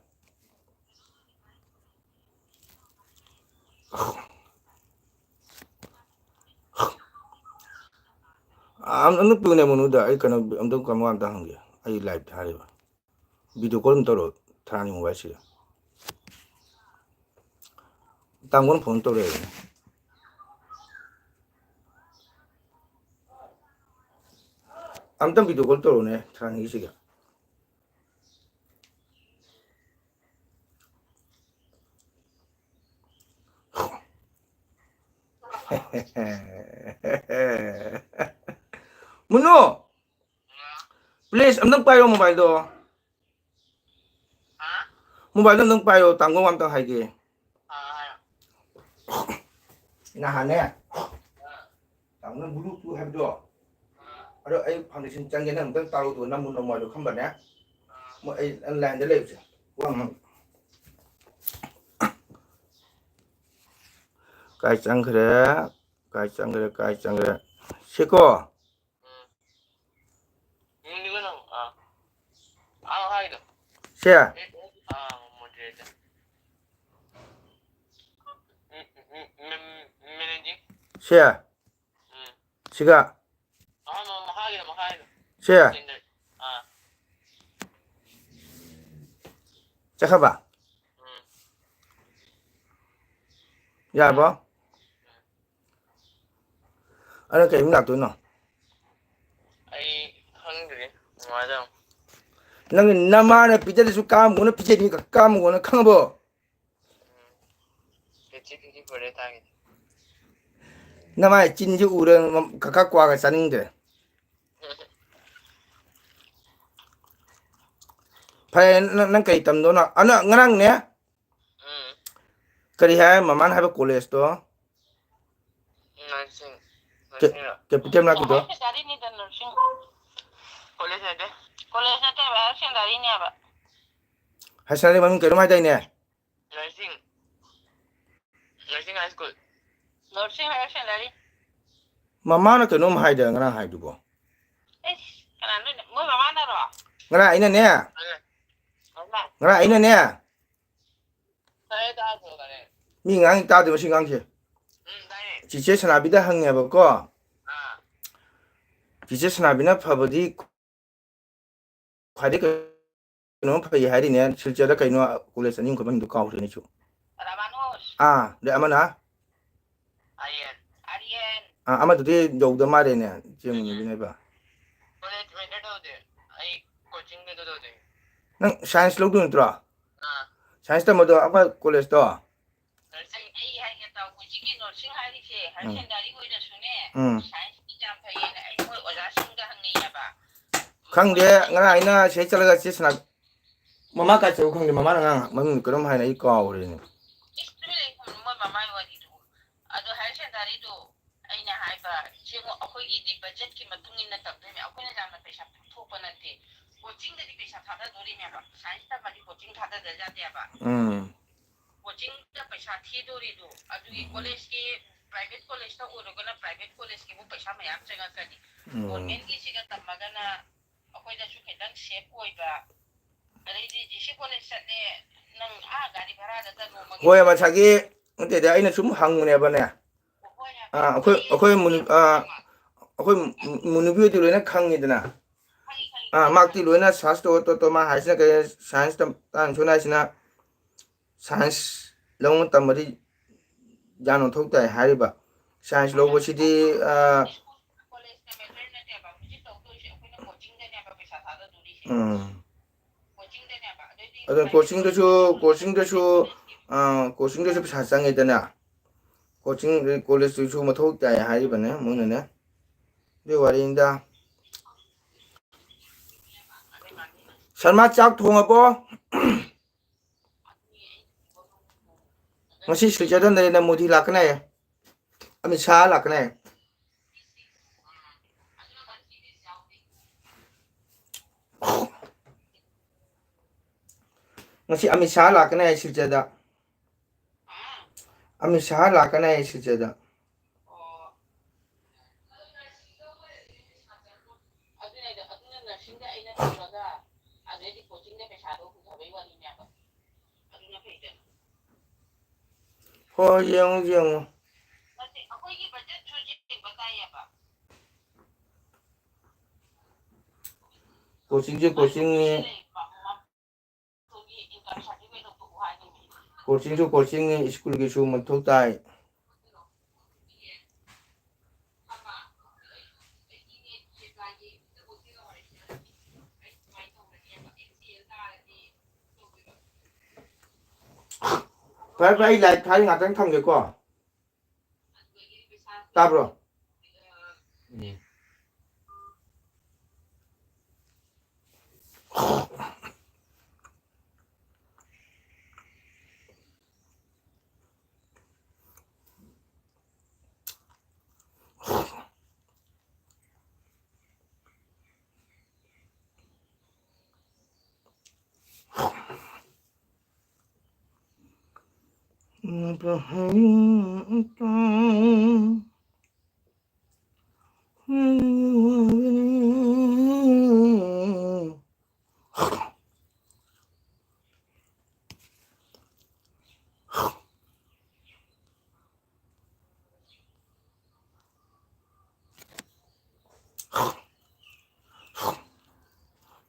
안 눕히네 뭐누다 이 kana amdum kamwa ta hangi ai live thari ba video call toro thani mo basi tanggon phone tore 아무튼 비디오 콜 떠오네. 사랑이 시기야. 문우, please, âm nâng payo mobile do. hả Mobile nâng payo tango am tang hai ki. Na han nè. Tang nâng bluetooth hai do. Ado ai foundation chang gen nang tang tao tu nam mun no mo do kham ba nè. Mo ai an lan de le chứ. Wang. Cái chang kre, cái chang kre, cái chang kre. Siko. Hindi ko lang hay do Se. mo dito managing Se. Siga. mahal Se. Chắc ba. Ya ba. Ano kay mnak tu no. ay hungry ngoài đâu Nang nama na pizza su kam guna pizza ni ka kam guna khang bo. cái bữa ta cái Nama chin ju u re ka kwa ka saning de. Phai nang kai tam do na. Ana ngarang ne. Kari hai maman hai ba college to. nursing Ke pitem na ki do. Dari ni dan nursing. college ada College na tayo ba? Siyang dari niya ba? Hai sanari mamin kai mai dai ne. nursing high school Nursing ba siyang dari? Mama na kai nom hai de ngarang hai du bo. Eh, kanan doon. Mo mama na ro. Ngarang ina ne. Wala. Ngarang ina ne. saya dah tu kan Mi ngang ta de sing ngang che. dah Chi che sana bi da hang ne ba ko. Chi che sana bi na pha ba di khari ka no pha yi hai di ne sil che da kai no college ning ko ban du ka hu ni chu. Rabanos. De amana. ayan Ariel. Amadu de yo da ma de ne. Je mu ni ne ba. college में तो दे आई coaching में तो दे Nang science lo du ntra. Science ta mo do apa college to. nursing Ay, hay nga tao. Kuchiki nursing hari siya. Hari siyang dari ko ina sune. Mm. Science ni jam pa yin. Ay, mo wala siyang dahang niya ba? Khang de ngara ina se chala ga che sana. Mama ka che khang de mama ngang mang ko rom hai na I ka ore ni. Istumile ko mo mama yo di do. Ado hari siyang dari do. Ay na hay ba? Siya mo ako di budget ki matungin na tabde mi. Ako na jam na pesa po pa na te. Coaching dari pesa thada dori niya ba? Science ta mali coaching thada da ja ba? Coaching का पैसा थी दोरी दो अदुगी college के private college तो ओरगना private college के वो पैसा मयाम जगह कदी गवर्नमेंट की सिगा तमगना अखोय दा सु खेदंग सेफ ओइबा अरेदी जिसी कॉलेज सने नंग गाड़ी भाड़ा दा नो मगे Hoy ma sagi nte de aina sum hang ne ba ne. Akhoi munu bi de na khang ni de na. Mak ti lo na sas to ma hai sa ke science tam tan chu na sina science long tam ma di jano thok tai hai ba. Science lo bo si di college ने matter ने ते बा मुझे तो से अखोय ना coaching दे ने बा पैसा थादा दोरी से कोचिंग दे ने बा अरेदी अदन coaching de su sa sang de na. Coaching college su ma thok tai hai ba ne mo ne. De wari inda. Sharma chak thong abo. Ngasi siljadan dari na modi lakna hai. Amit Shah lakna hai. Ngasi Amit Shah lakna hai siljada. Amit Shah lakna hai siljada. अदुने nursing दा आइना तोरगा अरेदी coaching दे पैसा दो ku gabai wali nya ba aduna feida Ho yang Kasi ako'y budget choosing bataya ba? coaching ni coaching ni school ki su ma thok tai. 파이 라이트 타이 나한테 탐게고 따브로 네.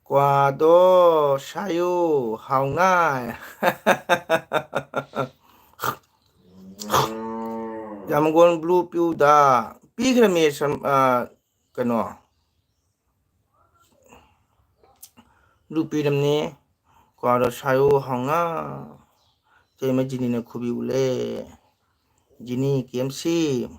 과도 사유 하우나이 야무건 블루 퓨다 삐그라미 그노 블루 삐름니 과도 사유 하우나 제메 지니네 쿠비 울레 지니 KMC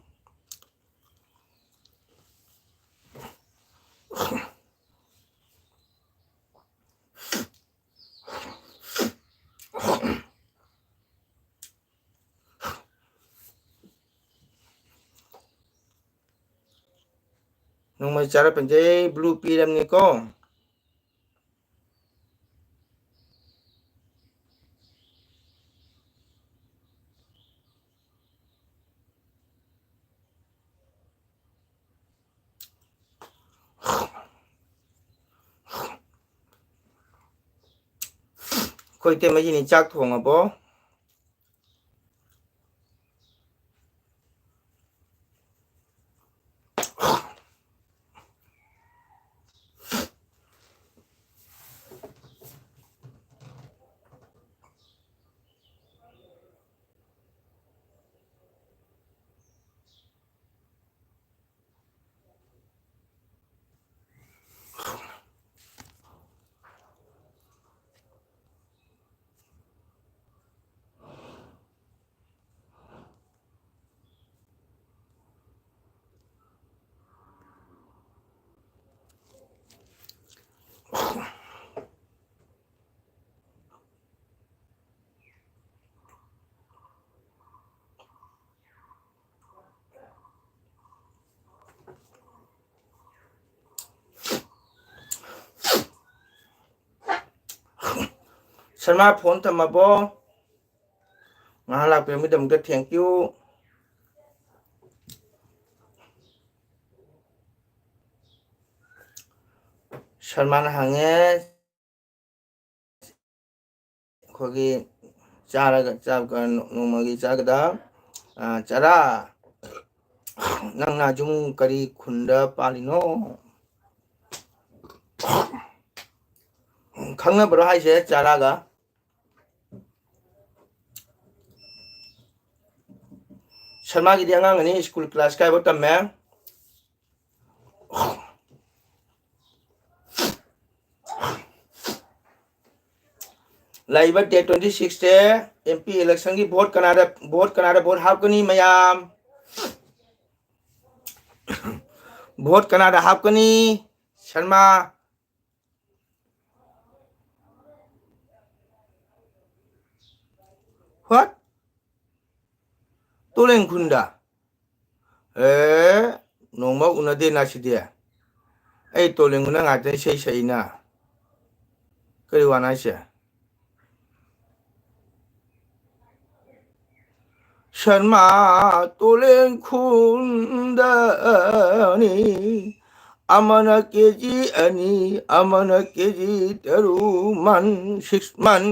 nung cara penjai blue piram ni ko khôi tem mấy gì này chắc thuồng à bố smartphone tầm mà bố mà là về mới đầm cái thank you Salman hàng 거기 짜가 농막이 짜거다 짜라 낭나 좀 거리 군다 빨리노 강나버로 하이세 짜라가 설마기 대항하니 스쿨 클래스 가이 버터맨 live date 26 से MP election की vote हापकनी मयाम vote कनाडा हापकनी Sharma what तोलें खुंडा नोंमा उनदे नासिदे ए तोलें उना ngaten sei na kari wana se Sharma तोलें खुंदानी अमन केजी अनि अमन केजी तरुमन 6 मन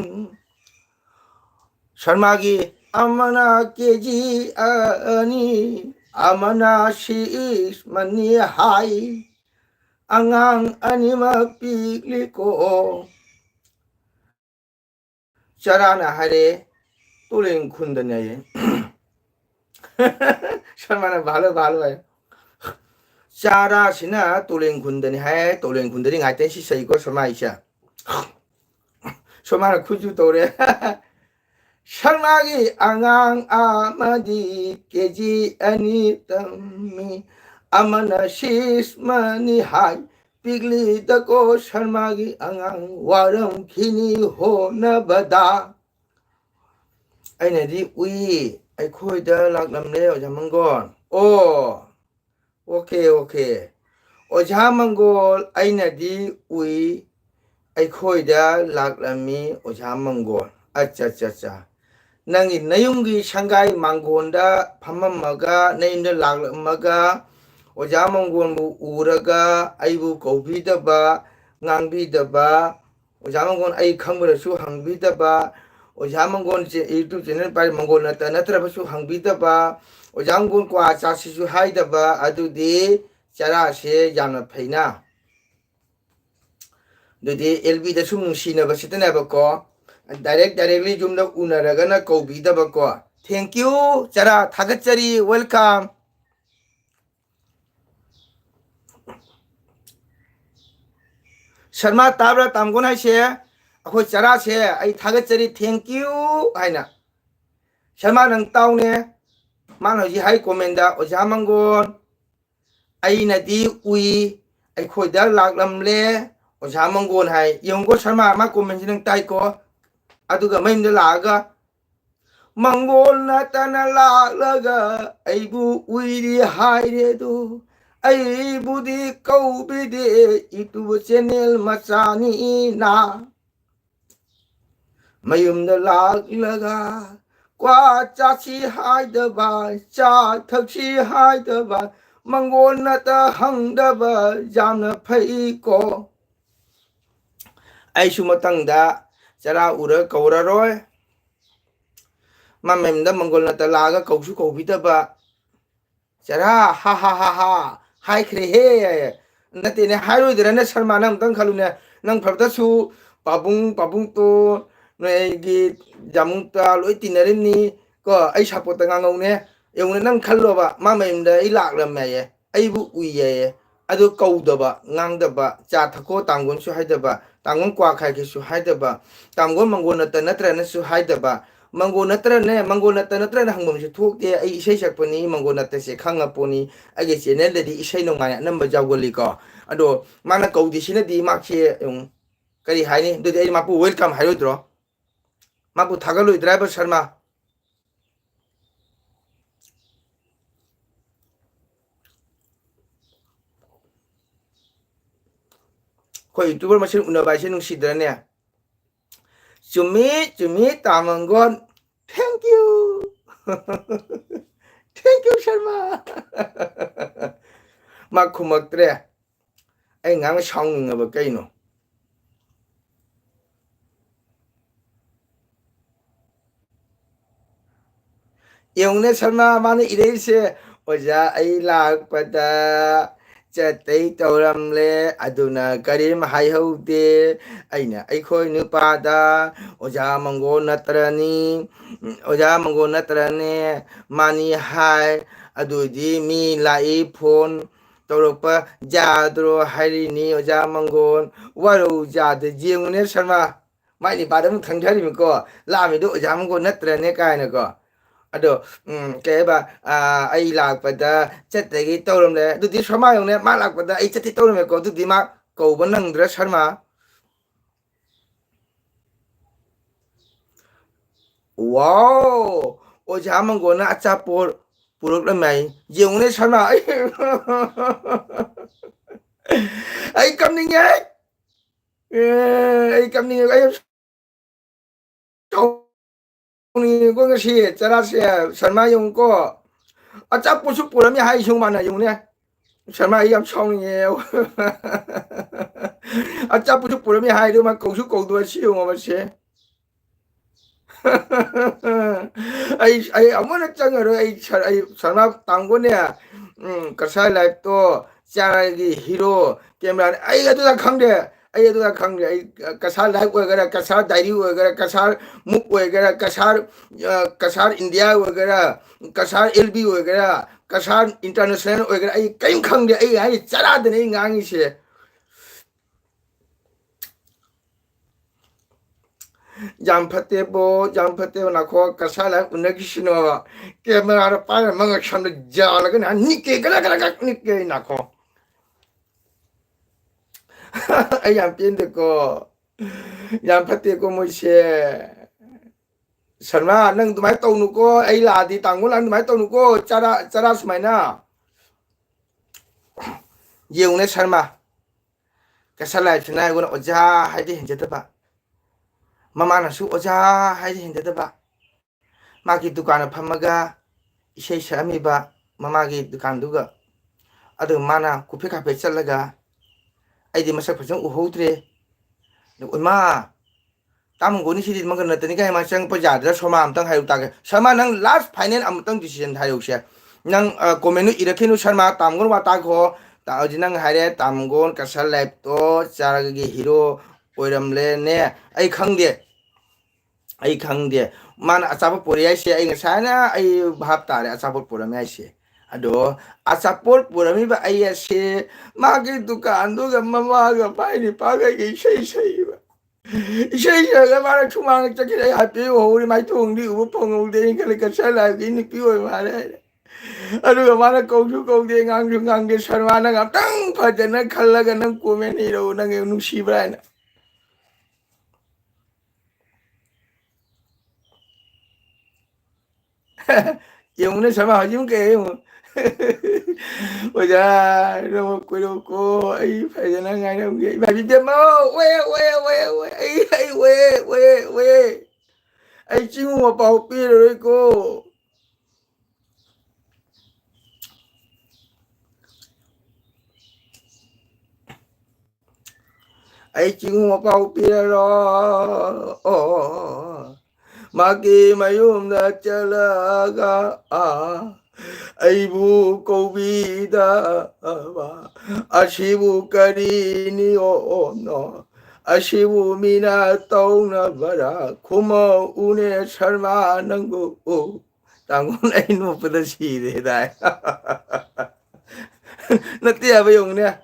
शर्मा की अमन केजी अनि अमन 6 मनी हाई अंगांग अनिमा पिगलिको चराना हरे तोलें खुंदने शर्मा는 भालो है चारासिना तोलें खुंदनी है तोलें खुंदनी ngaten si sei ko Sharma इसा शर्मा는 खुजु तोरे ꯁꯔꯃꯥꯒꯤ ꯑꯉꯥꯡ ꯑꯃꯗꯤ ꯀꯦꯖꯤ ꯑꯅꯤ ꯇꯝꯃꯤ ꯑꯃꯅ ꯁꯤꯁꯃꯅꯤ ꯍꯥꯏ ꯄꯤꯛꯂꯤꯗꯀꯣ ꯁꯔꯃꯥꯒꯤ ꯑꯉꯥꯡ ꯋꯥꯔꯝꯈꯤꯅꯤ ꯍꯣꯠꯅꯕꯗ ꯑꯩꯅꯗꯤ ꯎꯏ ꯑꯩꯈꯣꯏꯗ ꯂꯥꯛꯂꯝꯂꯦ ꯑꯣꯖꯥ ꯃꯪꯒꯣꯜ ꯑꯣꯀꯦ ꯑꯣꯖꯥ ꯃꯪꯒꯣꯜ ꯑꯩꯅꯗꯤ ꯎꯏ ꯑꯩꯈꯣꯏꯗ ꯂꯥꯛꯂꯝꯃꯤ ꯑꯣꯖꯥ ꯃꯪꯒꯣꯜ ꯑꯠꯆꯥ ꯅꯪꯒꯤ ꯅꯌꯨꯝꯒꯤ ꯁꯪꯒꯥꯏ ꯃꯥꯡꯒꯣꯟꯗ ꯐꯝꯃꯝꯃꯒ ꯅꯌꯨꯝꯗ ꯂꯥꯛꯂꯝꯃꯒ ꯑꯣꯖꯥ ꯃꯪꯒꯣꯜꯕꯨ ꯎꯔꯒ ꯑꯩꯕꯨ ꯀꯧꯕꯤꯗꯕ ꯉꯥꯡꯕꯤꯗꯕ ꯑꯣꯖꯥ ꯃꯪꯒꯣꯜ ꯑꯩ ꯈꯪꯕꯗꯁꯨ ꯍꯪꯕꯤꯗꯕ ꯑꯣꯖꯥ ꯃꯪꯒꯣꯜ ꯌꯨꯇꯨꯕ ꯆꯦꯅꯦꯜ ꯄꯥꯏ ꯃꯪꯒꯣꯜ ꯅꯠꯇ꯭ꯔꯕꯁꯨ ꯍꯪꯕꯤꯗꯕ ꯑꯣꯖꯥ ꯃꯪꯒꯣꯜ ꯀ꯭ꯋꯥ ꯆꯥꯁꯤꯁꯨ ꯍꯥꯏꯗꯕ ꯑꯗꯨꯗꯤ ꯆꯔꯥꯁꯦ ꯌꯥꯝꯅ ꯐꯩꯅ ꯑꯗꯨꯗꯤ ꯑꯦꯜꯕꯤꯗꯁꯨ ꯅꯨꯡꯁꯤꯅꯕꯁꯤꯗꯅꯦꯕꯀꯣ ꯗꯥꯏꯔꯦꯛꯂꯤ ꯌꯨꯝꯗ ꯎꯅꯔꯒꯅ ꯀꯧꯕꯤꯗꯕꯀꯣ ꯊꯦꯡꯀ꯭ꯌꯨ ꯆꯔꯥ ꯊꯥꯒꯠꯆꯔꯤ ꯋꯦꯜꯀꯝ ꯁꯔꯃꯥ ꯇꯥꯕ꯭ꯔꯥ ꯇꯥꯝꯒꯣꯟ ꯍꯥꯏꯁꯦ ꯑꯩꯈꯣꯏ ꯆꯔꯥꯁꯦ ꯑꯩ ꯊꯥꯒꯠꯆꯔꯤ ꯊꯦꯡꯀ꯭ꯌꯨ ꯍꯥꯏꯅ ꯁꯔꯃꯥ ꯅꯪ ꯇꯥꯎꯅꯦ ꯃꯥꯅ ꯍꯧꯖꯤꯛ ꯍꯥꯏ ꯀꯣꯃꯦꯟꯗ ꯑꯣꯖꯥ ꯃꯪꯒꯣꯜ ꯑꯩꯅꯗꯤ ꯎꯏ ꯑꯩꯈꯣꯏꯗ ꯂꯥꯛꯂꯝꯂꯦ ꯑꯣꯖꯥ ꯃꯪꯒꯣꯜ ꯍꯥꯏ ꯌꯦꯡꯉꯨꯀꯣ ꯁꯔꯃꯥ ꯃꯥ ꯀꯣꯃꯦꯟꯁꯤ ꯅꯪ ꯇꯥꯏꯀꯣ ꯑꯗꯨꯒ ꯃꯌꯨꯝꯗ ꯂꯥꯛꯑꯒ ꯃꯪꯒꯣꯜ ꯅꯠꯇꯅ ꯂꯥꯛꯂꯒ ꯑꯩꯕꯨ ꯎꯏꯔꯤ ꯍꯥꯏꯔꯦꯗꯣ ꯑꯩꯕꯨꯗꯤ ꯀꯧꯕꯤꯗꯦ ꯌꯨꯇꯨꯕ ꯆꯦꯅꯦꯜ ꯃꯆꯥꯅꯤꯅ ꯃꯌꯨꯝꯗ ꯂꯥꯛꯂꯒ ꯀ꯭ꯋꯥ ꯆꯥꯁꯤ ꯍꯥꯏꯗꯕ ꯆꯥ ꯊꯛꯁꯤ ꯍꯥꯏꯗꯕ ꯃꯪꯒꯣꯜ ꯅꯠꯇ ꯍꯪꯗꯕ ꯌꯥꯝꯅ ꯐꯩꯀꯣ ꯑꯩꯁꯨ ꯃꯊꯪꯗ ꯆꯔꯥ ꯎꯔ ꯀꯧꯔꯔꯣꯏ ꯃꯥ ꯃꯌꯨꯝꯗ ꯃꯪꯒꯣꯜ ꯅꯠꯇ ꯂꯥꯛꯑꯒ ꯀꯧꯁꯨ ꯀꯧꯕꯤꯗꯕ ꯆꯔꯥ ꯍꯥ ꯍꯥꯏꯈ꯭ꯔꯦꯍꯦ ꯅꯠꯇꯦꯅꯦ ꯍꯥꯏꯔꯣꯏꯗ꯭ꯔꯅꯦ ꯁꯔꯃꯥ ꯅꯪ ꯑꯝꯇꯪ ꯈꯜꯂꯨꯅꯦ ꯅꯪ ꯐꯕꯗꯁꯨ ꯄꯥꯕꯨꯡꯇꯣ ꯅꯣꯏ ꯑꯩꯒꯤ ꯖꯥꯃꯨꯡꯇ ꯂꯣꯏ ꯇꯤꯟꯅꯔꯤꯅꯤ ꯀꯣ ꯑꯩ ꯁꯞꯄꯣꯔꯠꯇ ꯉꯥꯡꯉꯧꯅꯦ ꯌꯦꯡꯉꯨꯅꯦ ꯅꯪ ꯈꯜꯂꯣꯕ ꯃꯥ ꯃꯌꯨꯝꯗ ꯑꯩ ꯂꯥꯛꯂꯝꯃꯦꯌꯦ ꯑꯩꯕꯨ ꯎꯏꯌꯦꯌꯦ ꯑꯗꯨ ꯀꯧꯗꯕ ꯉꯥꯡꯗꯕ ꯆꯥ ꯊꯛꯀꯣ ꯇꯥꯡꯒꯣꯟꯁꯨ ꯍꯥꯏꯗꯕ ꯇꯥꯡꯒꯣꯟ ꯀ꯭ꯋꯥ ꯈꯥꯏꯒꯦꯁꯨ ꯍꯥꯏꯗꯕ ꯇꯥꯡꯒꯣꯟ ꯃꯪꯒꯣꯜ ꯅꯠꯇ꯭ꯔꯅꯁꯨ ꯍꯥꯏꯗꯕ ꯃꯪꯒꯣꯜ ꯅꯠꯇꯅ ꯍꯪꯐꯝꯁꯨ ꯊꯣꯛꯇꯦ ꯑꯩ ꯏꯁꯩ ꯁꯛꯄꯅꯤ ꯃꯪꯒꯣꯜ ꯅꯠꯇꯁꯦ ꯈꯪꯉꯄꯣꯅꯤ ꯑꯩꯒꯤ ꯆꯦꯅꯦꯜꯗꯗꯤ ꯏꯁꯩ ꯅꯣꯡꯃꯥꯏ ꯑꯅꯝꯕ ꯌꯥꯎꯒꯜꯂꯤꯀꯣ ꯑꯗꯣ ꯃꯥꯅ ꯀꯧꯗꯦꯁꯤꯅꯗꯤ ꯃꯥꯁꯦ ꯀꯔꯤ ꯍꯥꯏꯅꯤ ꯑꯗꯨꯗꯤ ꯑꯩ ꯃꯥꯄꯨ ꯋꯦꯜꯀꯝ ꯍꯥꯏꯔꯣꯏꯗ꯭ꯔꯣ ꯃꯥꯄꯨ ꯊꯥꯒꯠꯂꯣꯏꯗ꯭ꯔꯥ ꯍꯥꯏꯕ ꯁꯔꯃꯥ ꯑꯩꯈꯣꯏ ꯌꯨꯇꯨꯕꯔ ꯃꯁꯦꯟ ꯎꯅꯕ ꯍꯥꯏꯁꯦ ꯅꯨꯡꯁꯤꯗ꯭ꯔꯅꯦ ꯆꯨꯝꯃꯤ ꯇꯥꯃꯪꯒꯣꯟ ꯊꯦꯡꯀ꯭ꯌꯨ ꯊꯦꯡꯀ꯭ꯌꯨ ꯁꯔꯃꯥ ꯃꯥ ꯈꯨꯝꯃꯛꯇ꯭ꯔꯦ ꯑꯩ ꯉꯥꯡꯅ ꯁꯥꯎꯅꯤꯡꯉꯕ ꯀꯩꯅꯣ ꯌꯦꯡꯉꯨꯅꯦ ꯁꯔꯃꯥ ꯃꯥꯅ ꯏꯔꯛꯏꯁꯦ ꯑꯣꯖꯥ ꯑꯩ ꯂꯥꯛꯄꯗ ꯆꯠꯇꯩ ꯇꯧꯔꯝꯂꯦ ꯑꯗꯨꯅ ꯀꯔꯤꯝ ꯍꯥꯏꯍꯧꯗꯦ ꯑꯩꯅ ꯑꯩꯈꯣꯏ ꯅꯨꯄꯥꯗ ꯑꯣꯖꯥ ꯃꯪꯒꯣꯜ ꯅꯠꯇ꯭ꯔꯅꯤ ꯑꯣꯖꯥ ꯃꯪꯒꯣꯜ ꯅꯠꯇ꯭ꯔꯅꯦ ꯃꯥꯅꯤ ꯍꯥꯏ ꯑꯗꯨꯗꯤ ꯃꯤ ꯂꯥꯛꯏ ꯐꯣꯟ ꯇꯧꯔꯛꯄ ꯌꯥꯗ꯭ꯔꯣ ꯍꯥꯏꯔꯤꯅꯤ ꯑꯣꯖꯥ ꯃꯪꯒꯣꯜ ꯋꯥꯔꯧ ꯌꯥꯗꯦ ꯌꯦꯡꯉꯨꯅꯦ ꯁꯔꯃꯥ ꯃꯥꯏ ꯅꯨꯄꯥꯗ ꯑꯃꯨꯛ ꯈꯪꯊꯔꯤꯕꯀꯣ ꯂꯥꯛꯑꯝꯃꯤꯗꯣ ꯑꯣꯖꯥ ꯃꯪꯒꯣꯜ ꯅꯠꯇ꯭ꯔꯅꯦ ꯀꯥꯏꯅꯀꯣ ꯑꯗꯣ ꯀꯩ ꯍꯥꯏꯕ ꯑꯩ ꯂꯥꯛꯄꯗ ꯆꯠꯇꯒꯤ ꯇꯧꯔꯝꯂꯦ ꯑꯗꯨꯗꯤ ꯁꯔꯃꯥ ꯌꯧꯅꯦ ꯃꯥ ꯂꯥꯛꯄꯗ ꯑꯩ ꯆꯠꯇꯤ ꯇꯧꯔꯝꯃꯦꯀꯣ ꯑꯗꯨꯗꯤ ꯃꯥ ꯀꯧꯕ ꯅꯪꯗ꯭ꯔꯥ ꯁꯔꯃꯥ ꯋꯥꯎ ꯑꯣꯖꯥ ꯃꯪꯒꯣꯜꯅ ꯑꯆꯥꯄꯣꯠ ꯄꯨꯔꯛꯂꯝꯃꯦ ꯌꯦꯡꯉꯨꯅꯦ ꯁꯔꯃꯥ ꯑꯩ ꯀꯞꯅꯤꯡꯉꯦ ꯑꯩ ꯀꯞꯅꯤꯡꯉꯦ ꯑꯩ ꯀꯣ ꯉꯁꯤ ꯆꯔꯥꯁꯦ ꯁꯔꯃꯥ ꯌꯦꯡꯉꯨꯀꯣ ꯑꯆꯥꯄꯣꯠꯁꯨ ꯄꯨꯔꯝꯃꯤ ꯍꯥꯏꯁꯨ ꯃꯥꯅ ꯌꯦꯡꯉꯨꯅꯦ ꯁꯔꯃꯥ ꯑꯩ ꯌꯥꯝ ꯁꯥꯎꯅꯤꯡꯉꯦ ꯑꯆꯥꯄꯣꯠꯁꯨ ꯄꯨꯔꯝꯃꯤ ꯍꯥꯏꯗꯣ ꯃꯥ ꯀꯧꯁꯨ ꯀꯧꯗꯣꯏ ꯁꯤ ꯌꯦꯡꯉꯣ ꯃꯁꯦ ꯑꯩ ꯑꯃꯨꯛ ꯆꯪꯉꯔꯣꯏ ꯑꯩ ꯁꯔꯃꯥ ꯇꯥꯡꯒꯣꯅꯦ ꯀꯁꯥꯔ ꯂꯥꯏꯐꯇꯣ ꯆꯥꯔꯒꯤ ꯍꯤꯔꯣ ꯀꯦꯃꯦꯔꯥ ꯑꯩ ꯑꯗꯨꯗ ꯈꯪꯗꯦ ꯑꯩ ꯀꯁꯥꯔ ꯂꯥꯏꯐ ꯑꯣꯏꯒꯦꯔꯥ ꯀꯁꯥꯔ ꯗꯥꯏꯔꯤ ꯑꯣꯏꯒꯦꯔꯥ ꯀꯁꯥꯔ ꯃꯨꯛ ꯑꯣꯏꯒꯦꯔꯥ ꯀꯁꯥꯔ ꯏꯟꯗꯤꯌꯥ ꯑꯣꯏꯒꯦꯔꯥ ꯀꯁꯥꯔ ꯑꯦꯜ ꯕꯤ ꯑꯣꯏꯒꯦꯔꯥ ꯀꯁꯥꯔ ꯏꯟꯇꯔꯅꯦꯁꯅꯦꯜ ꯑꯣꯏꯒꯦꯔꯥ ꯑꯩ ꯀꯔꯤꯝ ꯈꯪꯗꯦ ꯑꯩ ꯍꯥꯏ ꯆꯔꯥꯗꯅꯦ ꯑꯩ ꯉꯥꯡꯉꯤꯁꯦ 양파떼보 양파떼보 나코 가살라 운나기시노 깨마라 빠라 망가 참도 자라 그냥 니께 그라그라 니께 나코 아야 빈데고 양파떼고 뭐시에 설마 능 두마이 떠누고 에이 라디 땅고랑 두마이 떠누고 짜라 수마이나 예웅네 설마 가살라 주나 이거는 어자 하이디 현재다 마마나수 어자 하이디 현재다 마기 두칸을 판마가 이세 사람이바 마마기 두칸두가 아들 마나 구페 카페 잘라가 아이디 마사 표정 우호드레 얼마 tamang goni sidi mang kana tani kai ma chang pa ja da soma am tang hayu ta ke sama nang last final am tang decision hayu she nang komenu irakhinu sharma tamgon wa ta ko ta jinang hare tamgon kasal life to char gi hero oiram le ne ai khang de man achapot pori ai se ai ngasai na ai bhap ta re achapot poram ai se ado achapot porami ba ai se ma gi dukan du ga mama ga pai ni pa ga gi sei ba 이제가 말을 투망 저기래 하피고 우리 많이 통리 우펑 되니까 그 살라기니 피고 말해 아루가 말을 공주공대 강중강게 설마나가 땅 파잖아 칼라가는 꼬맨이로 나게 누시브라나 영문에 설마 하지면 게 오자 너무 꿀었고 아이 파잖아 가는 게 바비데 뭐왜 아이 친구 오빠 오삐를 있고 아이 친구 오빠 오삐를 마기 마요나 잘라가 아이부 고비다 아시부 까리니 오노 아시부 미나 떠나 바라 고모 운에 설마는 거 당군 아이노 보다 시대다 나띠야 배용네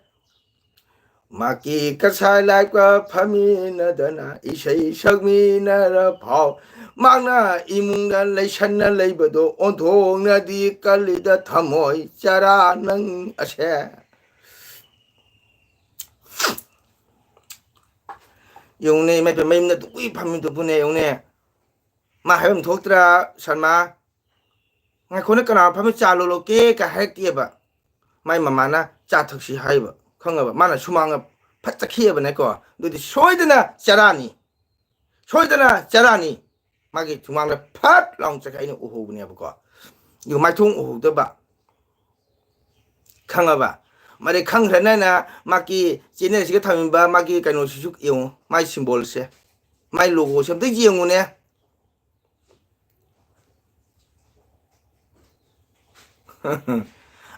마기 가살라과 파미나다나 이세이 석미나라 파오 막나 이문가 레산나 레이버도 온통나디 깔리다 타모이 짜라는 아세 용네 매배 매임나 두이 파민도 보내 용네 마 하염 독더라 설마 nga khone kana phami chalolo ke ka hakieba mai mamana cha thaksi haiba khangaba mana sumanga phatcha khieba ne ko dudi soidana charani 마기 중앙에 팟 랑자가 있는 오호분이야 보고 이거 말통 오호더바 강아바 말에 강사나나 마기 지네시가 타면바 마기 간노 수숙 용 마이 심볼세 마이 로고 셈도 지용우네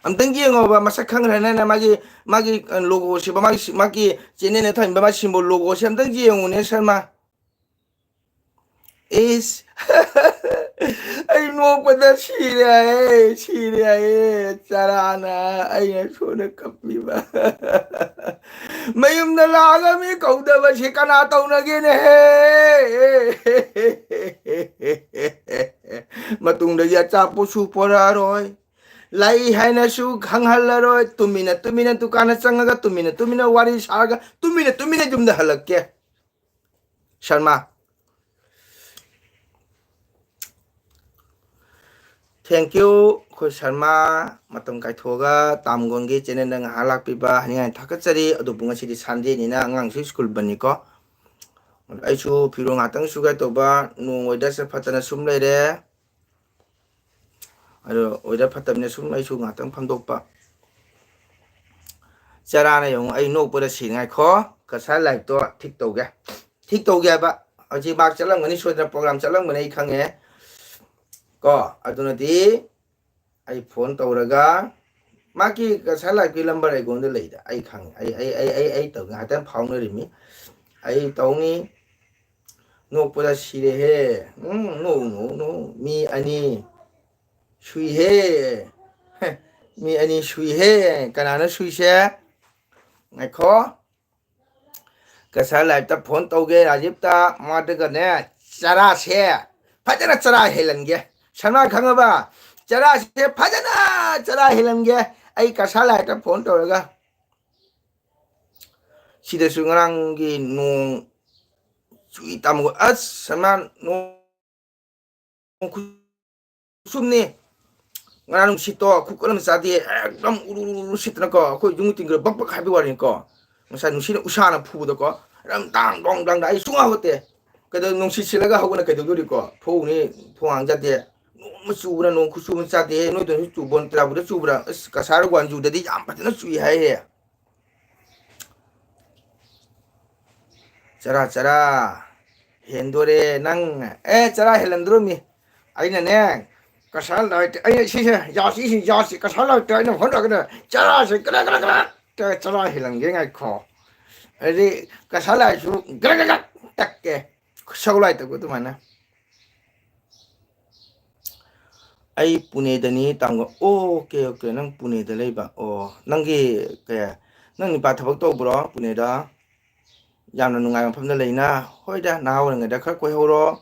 암튼 지용어바 마사 강사나나 마기 로고 셈바 마기 지네네 타면바 마 심볼 로고 셈도 지용우네 설마 is ai nuo pada chire charana ai chone kapi ba mayum na laga mi kauda ba shikana tau na ge ne matung da ya cha pu su pora roi lai hai na su khang hal roi tumina tu kana changa ga tumina wari saga tumina jum da halak ke sharma Thank you, Khoi Sharma. Matam kai thoga tamgon ge channel nang halak piba hanian thakachari adu bunga sidi Sunday ni na ngang su school bani ko. Ai chu phiro ngatang su ga to ba nu oida se phatana sum lai re. Ado oida phatamne sum lai su ngatang phamdok pa. Chara na yong ai no pura si ngai kho ka sa lai to thik to ge ba. Aji bak chalang mani sodra program chalang mani khange. Ko adunadi ai phone tawraga maki ka sala ki number ai gonde leida ai khang ai to nga tan phang ne rimi ai tawni no pura sire he no mi ani shui he kanana shui she ngai kho कसा live phone तौगे Rajiv ता मादगने चरा से फजना चरा हेलनगे शर्मा खंगबा चरा से फजना चरा हेलनगे आई कसा लाइव फोन तौरगा सिदसु ngrangi nong chui tamgo as sama nong kusumni ngarang sito kukulam sadi ekdam uru sitna ko ko jungu tingro bak bak habi warin ko masa nusina usana phubudo ko ram dang dong dang dai sunga hote kado nong sisilaga hagona kado duri ko phoni phang jade nong chubra nong kusum sadi no don chubon trabuda chubra kasar gwanju dadi yam patna chui hai he chara chara hendore nang chara helandromi aina ne kasal lai ai si yasi kasal lai tai na phon ra chara se kra chara helange ngai kho ai kasal lai su gra tak ke sau lai ta ko tu mana ai pune da ni tang okay nang pune da lei ba nang gi ke nang ni pa thabak to bro pune da yamna nungai mafam da leina hoi da na haw ngai da khar koi horo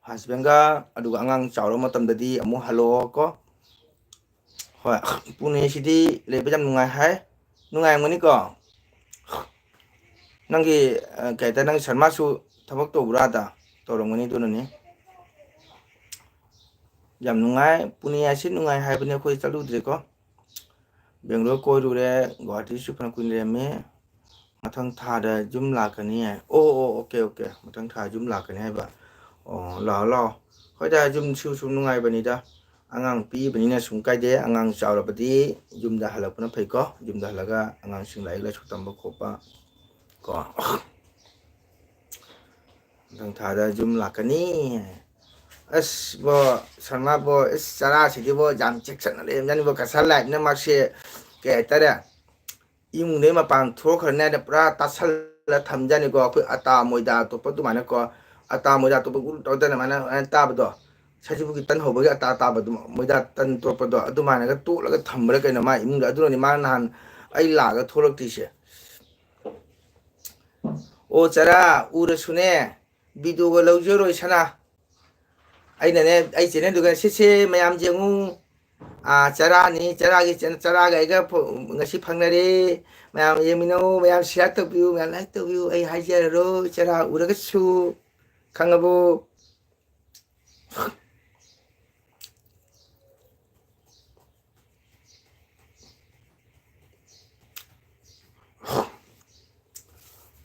husband ga aduga angang chawro matam da di amu halo ko hoi pune sidi leba jam nungai hai nungai ngoni ko nangi kaita nang sharma su thabak to burada torongoni tu ni jam nungai pune asin nungai hai bune khoi chalu dre ko bengaluru koi ru re guwahati su phana kuin re me mathang tha da jum lakani hai okay mathang tha jum lakani hai ba la hoi da jum su nungai bani da angang pi bani na sung kai de angang chawra badi jum da halak na phai ko jum da halaga angang sing lai la chutam ba khopa ko mathang tha da jum lakani as bo sarma bo is chara sidi bo jam chection le jani bo kasal lai na ma se ke tara imung ne ma pang thro khar na da pra tasal la tham jani ko khu ata moida to pa tu mana ko ata moida to pa gu to da mana ta ba do sajibu ki tan hoba ga ta ba du moida tan to pa do adu mana ga tu la ga thambra kai na ma imung da adu ni ma nan ai la ga tholak ti se o chara ura sune video ga lawje roi sana ai na ne ai chene du ga se mayam jengu chara ni chara gi chara ga ga ngasi phangnare mayam yemino mayam share to view mayam like to view ai hai jara ro chara ura ga su khangabo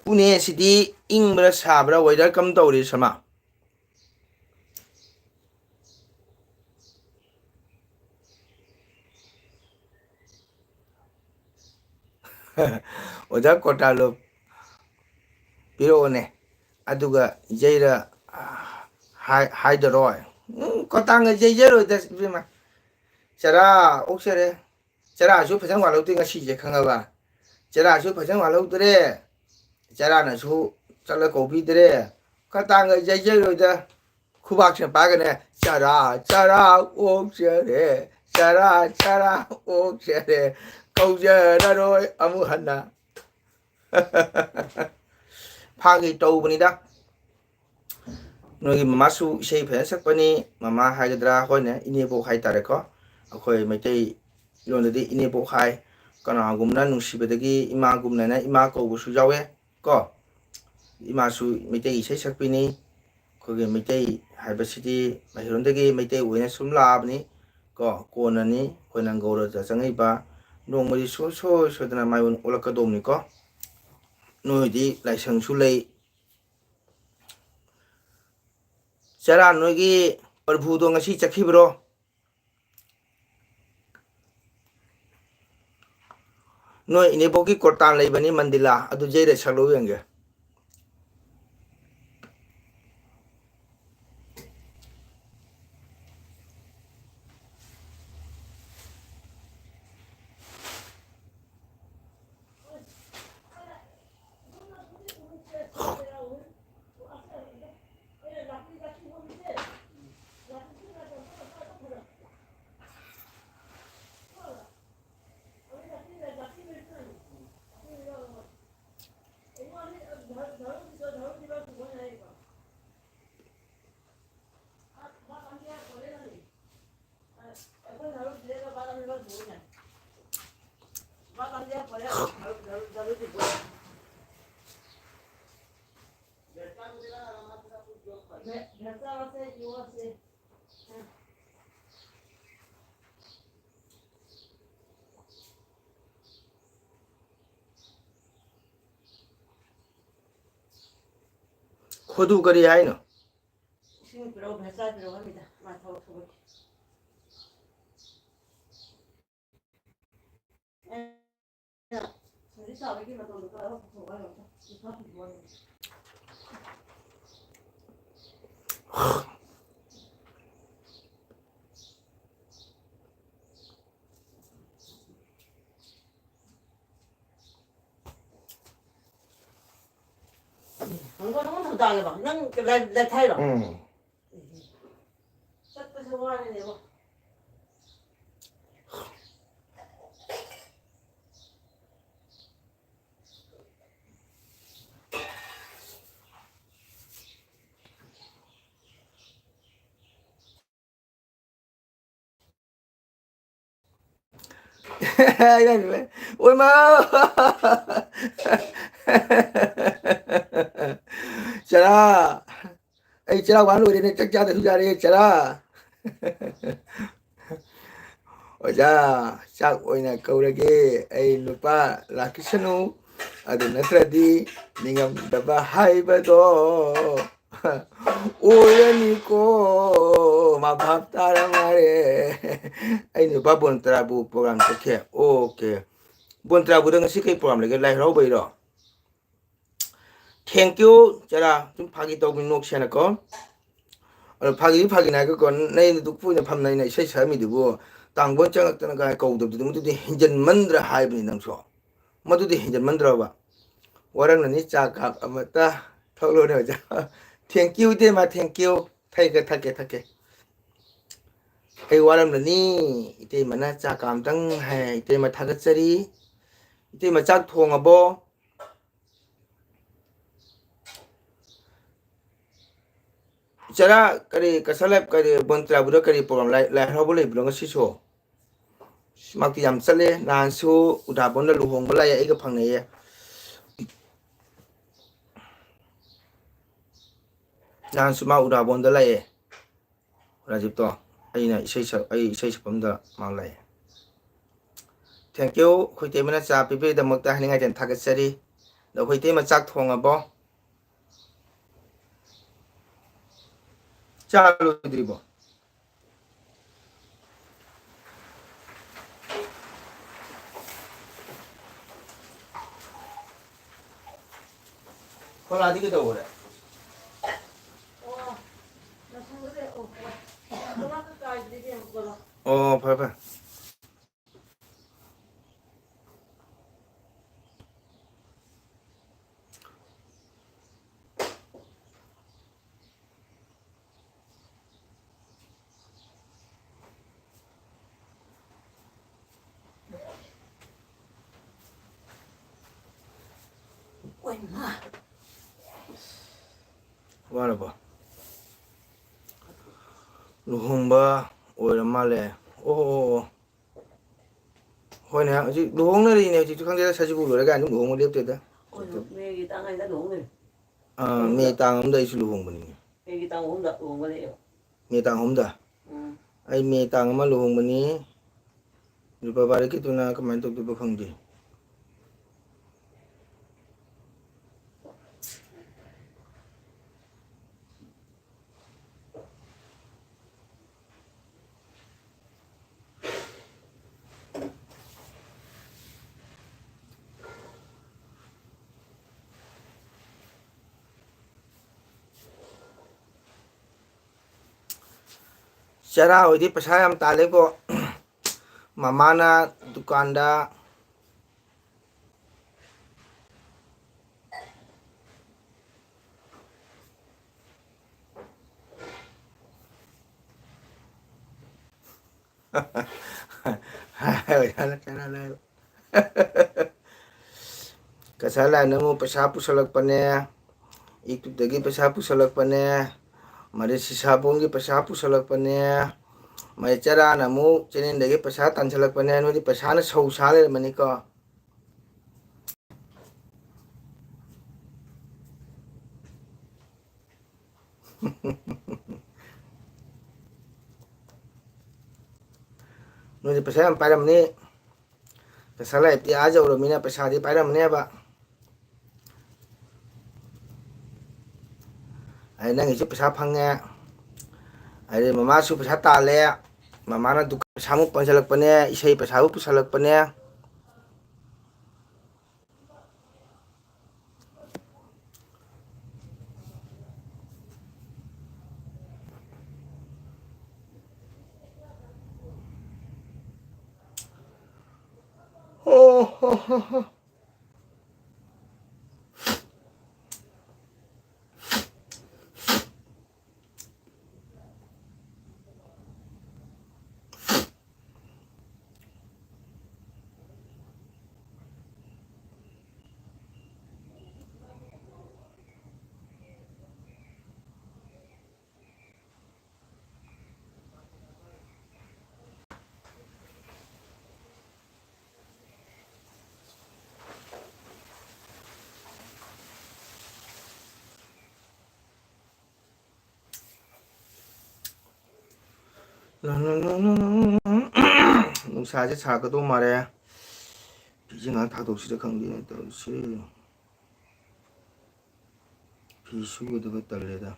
pune sidi ingbra sabra weather kam tawri sama oda kotalo pirone aduga jaira haideroi kotang jairo da bima chara oksere chara su phajang wa lo ti nga si je khanga ba chara su phajang wa lo dre chara na su chala ko bi dre kotang jairo da khubak se pa ga ne chara oksere chara oksere kauja na roi amu hanna phagi tau bani da noi mama su sei phe sak pani mama haidra hoi ne ine bo khai tare ko akhoi maitai lon de ine bo khai kana gumna nusi bedagi ima gumna na ima ko bu su jawe ko ima su maitai sei sak pini khoge maitai haibasidi mahiron dagi maitai wena sumla bani ko konani koinang goro ja changai ba nongmari so dana maiun olaka domni ko noi di laisang su lei chara noi gi prabhu do ngasi chakhibro noi ine boki kortan lei bani mandila adu jeire saklo yenge खोदू करी है ना 이승 들어가고 뱃살 들어갑니다. 더 더. 저리 싸우기만 더 넣어서 들어가요. 이 커피 좋아요. 이거는 더 당해봐. 그냥 내 타이로. 샷도 좋아하네 내가. ôi má chả ra ấy chả ra quán rồi nên chắc chắn là thu ra đi chả ra ôi cha chắc ôi này câu đây kia ấy lupa là cái sân u à đừng nói ra đi mình ngầm đập vào hai bên đó ôi anh cô mà pháp ta ra ngoài ấy lupa buồn tra bu program chắc kia ok buồn tra bu đang sĩ cái program này cái lại rồi bây giờ thank you chả 좀 파기 또 그냥 녹시하나 거 파기 나 그건 내일 누구 좀 밤나이 나 세 사람이 되고 당번 장학되는 거 거우도 모두도 현전 만들어 하이브니 능소 모두도 현전 만들어 봐 월요일은 자각 아무다 털로네 오자 thank you 대마 thank you 타이게 이 월요일은 이때 만나 자감당 해 이때 마 타겟자리 이때 마 짝통하고 cara kari kasalap kari bontra buda kari program lai habole bulong siso makti jam sale nan su udah bonda luhong bela ya ika phang ya nan su ma udah bonda la ya rajib to aina isai sapamda ma la ya thank you khoi te mana cha pipe da makta haninga jan thagat sari da khoi te ma chak thonga bo चालू द्रिबो 콜 아디게 더 오래 나 상그래. 토마토까지 되게 먹어라. 발발 웬마. 와라 봐 루홍바 오이라 말레 오 호네 아직 루홍ner이네 아직 강제다 사지고 그래가 아니 루홍을 냅대다 오늘 매기 땅에다 놓으면 매 땅음다 있을 루홍분이 매기 땅 온다 온 거네요. 매 땅음다 응. ai 매 땅음만 루홍분이 루파 바르기 두나 그만 또 두바 강제 Cara 어디 pesan talego mamana dukanda Kesalahan nemu pesa pusalak pane itu dagi pesa pusalak pane mari sisabong gi pesa pusalak pane mai cara namu chenin dagi pesa tansalak pane anu di pesa na sau sale mani ko ꯅꯣꯏꯗꯤ ꯄꯩꯁꯥ ꯌꯥꯝ ꯄꯥꯏꯔꯝꯅꯤ ꯄꯩꯁꯥ ꯂꯩꯇꯦ ꯑꯥ ꯌꯧꯔꯕꯅꯤꯅ ꯄꯩꯁꯥꯗꯤ ꯄꯥꯏꯔꯝꯅꯦꯕ ꯑꯩ ꯅꯪꯒꯤꯁꯨ ꯄꯩꯁꯥ ꯐꯪꯉꯦ ꯑꯗꯩ ꯃꯃꯥꯁꯨ ꯄꯩꯁꯥ ꯇꯥꯜꯂꯦ ꯃꯃꯥꯅ ꯗꯨꯀꯥꯟ ꯄꯩꯁꯥꯃꯨꯛ ꯄꯟꯁꯤꯜꯂꯛꯄꯅꯦ ꯏꯁꯩ ꯄꯩꯁꯥꯕꯨ ꯄꯨꯁꯜꯂꯛꯄꯅꯦ ꯅꯨꯡꯁꯥꯁꯦ ꯁꯥꯒꯗꯧ ꯃꯥꯜꯂꯦ ꯐꯤꯁꯦ ꯉꯥꯏꯍꯥꯛ ꯊꯥꯗꯣꯛꯁꯤꯔ ꯈꯪꯗꯦꯅꯦ ꯇꯧꯔꯤꯁꯦ ꯐꯤ ꯁꯨꯒꯗꯕ ꯇꯜꯂꯦꯗ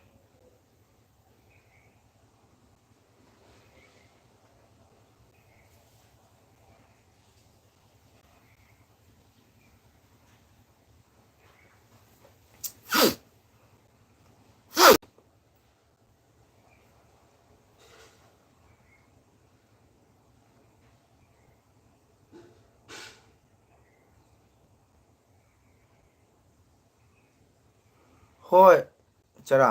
ꯍꯣꯏ ꯆꯔꯥ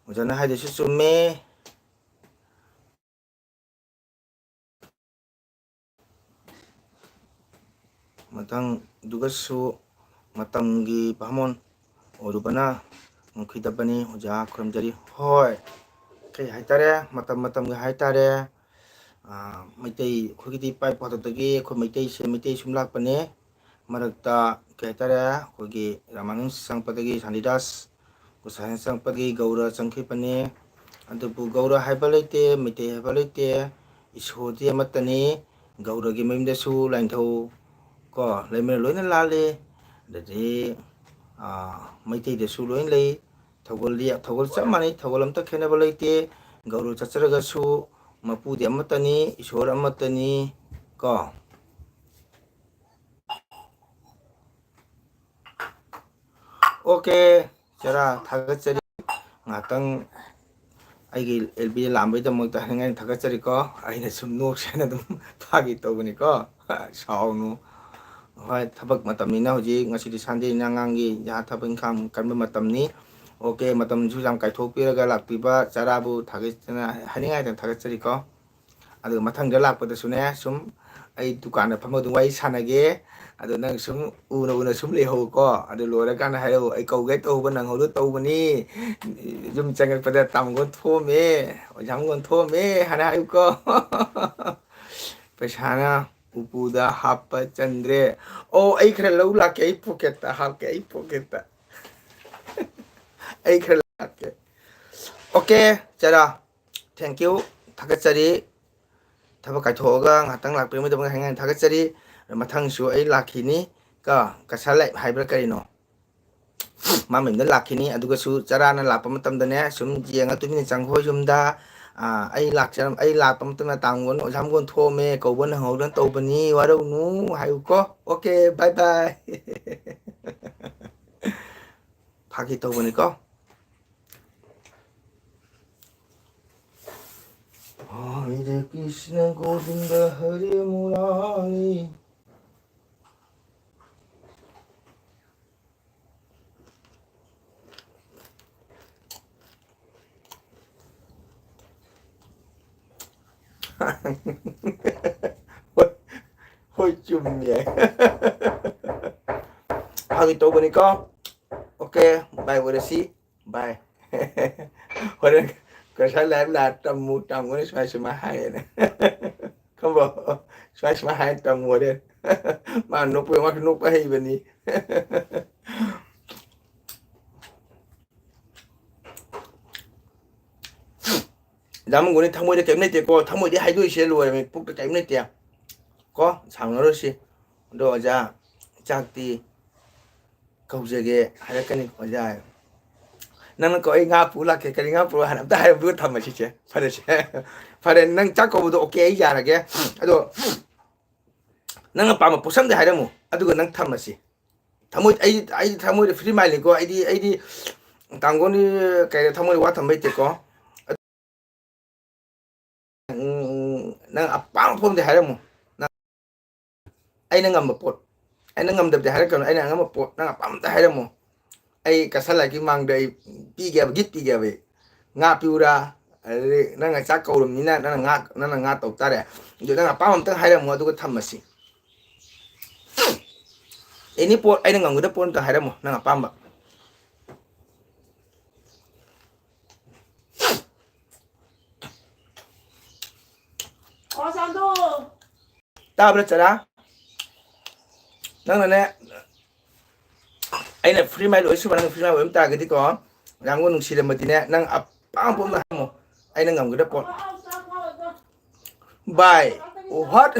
ꯑꯣꯖꯥꯅ ꯍꯥꯏꯗꯨꯁꯨ ꯆꯨꯝꯃꯦ ꯃꯊꯪꯗꯨꯒꯁꯨ ꯃꯇꯝꯒꯤ ꯚꯥꯃꯣꯟ ꯑꯣꯏꯔꯨꯕꯅ ꯉꯝꯈꯤꯗꯕꯅꯤ ꯑꯣꯖꯥ ꯈꯨꯔꯨꯝꯖꯔꯤ ꯍꯣꯏ ꯀꯩ ꯍꯥꯏꯇꯥꯔꯦ ꯃꯇꯝ ꯃꯇꯝꯒꯤ ꯍꯥꯏꯇꯥꯔꯦ ꯃꯩꯇꯩ ꯑꯩꯈꯣꯏꯒꯤꯗꯤ ꯏꯄꯥ ꯏꯄꯨꯗꯒꯤ ꯑꯩꯈꯣꯏ ꯃꯩꯇꯩ ꯁꯨꯝ ꯂꯥꯛꯄꯅꯦ ꯃꯔꯛꯇ ꯀꯩ ꯍꯥꯏꯇꯥꯔꯦ ꯑꯩꯈꯣꯏꯒꯤ ꯔꯥꯃꯥꯅꯨꯖ ꯆꯪꯉꯛꯄꯗꯒꯤ ꯁꯥꯟꯇꯤꯗꯥꯁ ꯒꯣꯁꯥꯏꯅ ꯆꯪꯉꯛꯄꯗꯒꯤ ꯒꯧꯔ ꯆꯪꯈꯤꯕꯅꯤ ꯑꯗꯨꯕꯨ ꯒꯧꯔ ꯍꯥꯏꯕ ꯂꯩꯇꯦ ꯃꯩꯇꯩ ꯍꯥꯏꯕ ꯂꯩꯇꯦ ꯏꯁꯣꯔꯗꯤ ꯑꯃꯠꯇꯅꯤ ꯒꯧꯔꯒꯤ ꯃꯌꯨꯝꯗꯁꯨ ꯂꯥꯏꯅꯤꯡꯊꯧ ꯀꯣ ꯂꯩꯃꯔꯦꯜ ꯂꯣꯏꯅ ꯂꯥꯜꯂꯤ ꯑꯗꯒꯤ ꯃꯩꯇꯩꯗꯁꯨ ꯂꯣꯏꯅ ꯂꯩ ꯊꯧꯒꯜ ꯆꯞ ꯃꯥꯟꯅꯩ ꯊꯧꯒꯜ ꯑꯝꯇ ꯈꯦꯠꯅꯕ ꯂꯩꯇꯦ ꯒꯧꯔ ꯆꯠꯆꯔꯒꯁꯨ ꯃꯄꯨꯗꯤ ꯑꯃꯠꯇꯅꯤ ꯏꯁꯣꯔ ꯑꯃꯠꯇꯅꯤ ꯀꯣ ꯑꯣꯀꯦ ꯆꯔꯥ ꯊꯥꯒꯠꯆꯔꯤ ꯉꯥꯛꯇꯪ ꯑꯩꯒꯤ ꯑꯦꯜꯕꯤꯗ ꯂꯥꯛꯑꯝꯕꯩꯗꯃꯛꯇ ꯍꯥꯏꯅꯤꯡꯉꯥꯏ ꯊꯥꯒꯠꯆꯔꯤꯀꯣ ꯑꯩꯅ ꯁꯨꯝ ꯅꯣꯛꯁꯦꯅ ꯑꯗꯨꯝ ꯐꯥꯒꯤ ꯇꯧꯕꯅꯤꯀꯣ ꯁꯥꯎꯅꯨ ꯍꯣꯏ ꯊꯕꯛ ꯃꯇꯝꯅꯤꯅ ꯍꯧꯖꯤꯛ ꯉꯁꯤꯗꯤ ꯁꯟꯗꯦꯅꯤꯅ ꯑꯉꯥꯡꯒꯤ ꯊꯕꯛ ꯏꯪꯈꯥꯡ ꯀꯟꯕ ꯃꯇꯝꯅꯤ ꯑꯣꯀꯦ ꯃꯇꯝꯁꯨ ꯌꯥꯝ ꯀꯥꯏꯊꯣꯛꯄꯤꯔꯒ ꯂꯥꯛꯄꯤꯕ ꯆꯔꯥꯕꯨ ꯊꯥꯒꯠꯇꯅ ꯍꯥꯏꯅꯤꯡꯉꯥꯏꯗꯅ ꯊꯥꯒꯠꯆꯔꯤꯀꯣ ꯑꯗꯨꯒ ꯃꯊꯪꯗ ꯂꯥꯛꯄꯗꯁꯨꯅꯦ ꯁꯨꯝ ꯑꯩ ꯗꯨꯀꯥꯟꯗ ꯐꯝꯃ ꯑꯗꯨꯝ ꯋꯥꯔꯤ ꯁꯥꯟꯅꯒꯦ ꯑꯗꯣ ꯅꯪ ꯁꯨꯝ ꯎꯅ ꯁꯨꯝ ꯂꯩꯍꯧꯀꯣ ꯑꯗꯨ ꯂꯣꯏꯔꯀꯥꯟꯗ ꯍꯥꯏꯔꯛꯎ ꯑꯩ ꯀꯧꯒꯦ ꯇꯧꯕ ꯅꯪꯍꯧꯗ ꯇꯧꯕꯅꯤ ꯌꯨꯝ ꯆꯪꯉꯛꯄꯗ ꯇꯥꯃꯣꯒꯣꯟ ꯊꯣꯛꯑꯝꯃꯦ ꯑꯣꯖꯥꯝꯒꯣꯟ ꯊꯣꯛꯑꯝꯃꯦ ꯍꯥꯏꯅ ꯍꯥꯏꯌꯨꯀꯣ ꯄꯩꯁꯥꯅ ꯎꯄꯨꯗ ꯍꯥꯞꯄ ꯆꯟꯗ꯭ꯔꯦ ꯑꯣ ꯑꯩ ꯈꯔ ꯂꯧ ꯂꯥꯛꯀꯦ ꯑꯩ ꯄꯣꯀꯦꯠꯇ ꯍꯥꯞꯀꯦ ꯑꯩ ꯄꯣꯀꯦꯠꯇ ꯑꯩ ꯈꯔ ꯂꯥꯛꯀꯦ ꯑꯣꯀꯦ ꯆꯔꯥ ꯊꯦꯡꯀ꯭ꯌꯨ ꯊꯥꯒꯠꯆꯔꯤ ꯊꯕꯛ ꯀꯥꯏꯊꯣꯛꯑꯒ ꯉꯥꯛꯇꯪ ꯂꯥꯛꯄꯤꯔꯝꯃꯗꯕ ꯍꯥꯏꯅ ꯊꯥꯒꯠꯆꯔꯤ ꯃꯊꯪꯁꯨ ꯑꯩ ꯂꯥꯛꯈꯤꯅꯤ ꯀꯣ ꯀꯁꯥꯔ ꯍꯥꯏꯕ꯭ꯔꯥ ꯀꯔꯤꯅꯣ ꯃꯥ ꯃꯌꯨꯝꯗ ꯂꯥꯛꯈꯤꯅꯤ ꯑꯗꯨꯒꯁꯨ ꯆꯔꯥꯅ ꯂꯥꯛꯄ ꯃꯇꯝꯗꯅꯦ ꯁꯨꯝ ꯌꯦꯡꯉ ꯇꯨꯃꯤꯟꯅ ꯆꯪꯈꯣꯏ ꯌꯨꯝꯗ ꯑꯩ ꯂꯥꯛꯄ ꯃꯇꯝꯗ ꯇꯥꯡꯒꯣꯟ ꯑꯣꯖꯥꯝꯒꯣꯟ ꯊꯣꯛꯑꯝꯃꯦ ꯀꯧꯕ ꯅꯪꯍꯧꯗꯅ ꯇꯧꯕꯅꯤ ꯋꯥꯔꯧꯅꯨ ꯍꯥꯏꯌꯨꯀꯣ ꯑꯣꯀꯦ ꯕꯥꯏ ꯕꯥꯏ ꯐꯥꯒꯤ ꯇꯧꯕꯅꯤꯀꯣ Hare Krishna Govinda Hare Murari Hoi chùm vậy Hagi taubanika Okay bye Wadasi Bye Horen Kasal live là trăm cái xoay xoay hai này không bỏ xoay xoay hai trăm mùa đen mà núp với mắt núp hay bên đi 남은군이 탕모이데 깹네 때고 탕모이데 하이도이시 로에 북도 깹네 때. 거 상너로시. 너 어자 짝띠 거기에 하려니까 어자 nang ko ay nga pula ke kali nga pula hanam ta hay bu tham chi che pare nang chak ko bu okay ya ra ge ado nang pa ma posam de hay mu ado nang tham ma si thamoi ai thamoi free mile ko ai tangoni kai thamoi wa tham bai te ko nang apang pom de hay mu ai nang ngam pot ai nang ngam de hay ko ai nang ngam pot nang apam de hay mu ai kasala ki mang de pi ge git pi ge be nga piura nang chak ko rum ni na nga to ta re jo nang apam tang hay mu ado ko tham ma si ini pot ai nang ngam de pot ta hay mu nang apam ba Sandu. ta bra chara nang na ne ai na free mile oi su ba nang free mile ta ga di ko nang ngun si le ma ti ne nang apam pom na mo ai nang ngam de pot bài what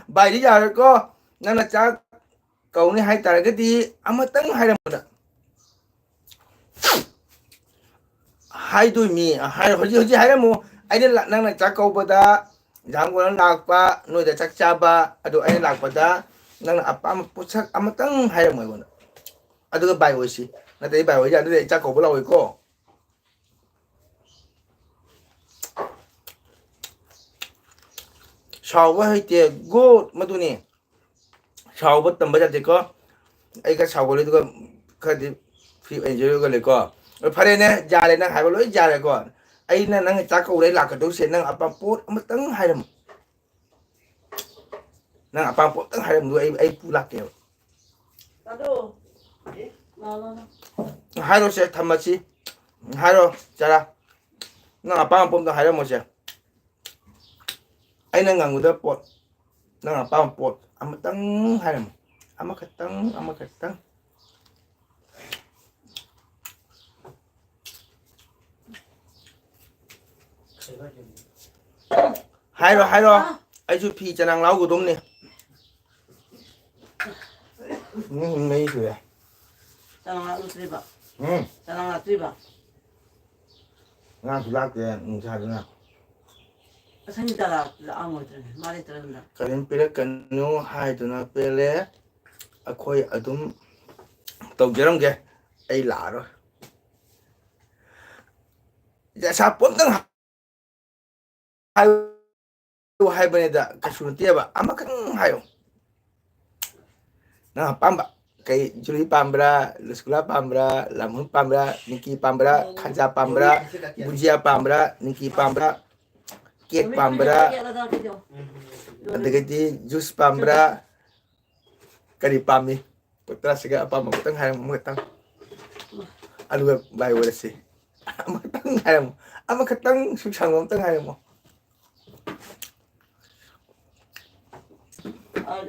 bài đi giờ có nên là cha cậu này hay tại cái gì ama tấn hay là một hai đôi mi hai hồi gì hay là một ai đi là năng là cha cậu bữa giảm của nó lạc ba nuôi để chắc cha ba ado ai lạc bữa năng là apa ama pusak ama tấn hay là một con ado cái bài hồi gì nó thấy bài hồi giờ nó để cha cậu bữa lâu có sau với thì go mà tôi nè sau với tầm bây giờ thì có ai cái sau cái đó cái gì phim enjoy cái này có rồi phải nè già này năng hai bao lối già này còn ai nè năng chắc câu đấy là cái đối diện năng apa pot mà tấn hai đầm năng apa pot tấn hai đầm rồi ai pu lạc kêu Sandu. No. hai đôi sẽ tham mà chi hai đôi chả ra năng apa pot tấn hai đầm một sẽ ai năng ngang udah pot năng apa pot ama tang hai đầm ama ketang hai rồi ai chú phi cho nàng lau của đúng nè mấy rồi Sanang triba. ừ Sanang triba. ngang chú lạc kìa sao thế nào Sanitara amo tre. Mari trenda. kalian pilih kanu hai tu na pilih aku adum tau jaram ke ai lạ rồi dạ sao pun teng hai bên đó cái số tiền ba ama kan hayo nah pamba kai juli pambra sekolah pambra lamun pambra niki pambra kaja pambra bujia pambra niki pambra cake pambra ada gaji jus pambra kari pami putra sega apa mau teng hayam mau teng alu bai wala si ama teng hayam ama keteng susang mau teng hayam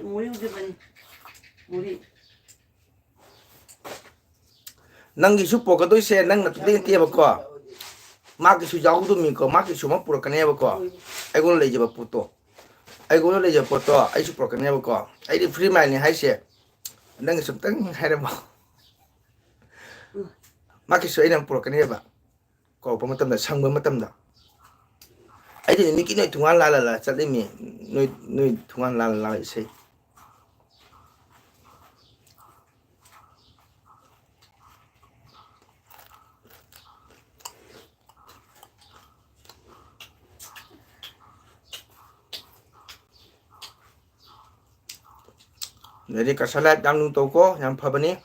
Muri udah bani. Muri. nang gi supo ka doi se nang na tu ti ba ko ma ki su jau du mi ko ma ki su ma pura ka ne ba ko ai gon le je ba puto ai gon le je poto ai su pura ka ne ba ko ai di free mile ni hai se nang gi su teng hai ba ma ki su ai nang pura ka ne ba ko pa ma tam da sang ba ma tam da ai di ni ki noi thungan la chat le mi noi thungan la se jadi kasalat yang nung toko yang phabani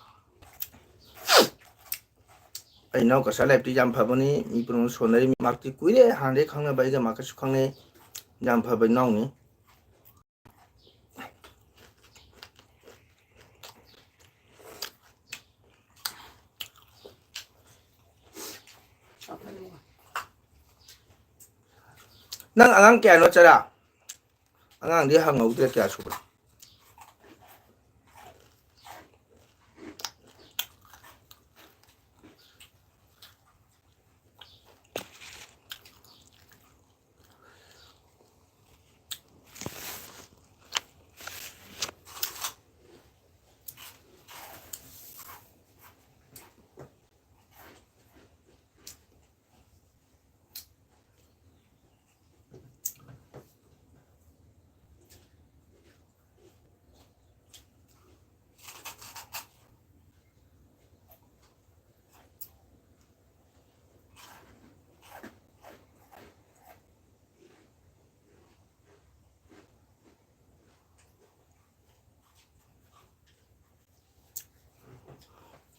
ai nau kasalat ti yang phabani mi prong sonari mi makti kuire hande khangna bai ga makasu khangne yang phabai nau ni nang angang kya no chara angang dia hangau te kya subra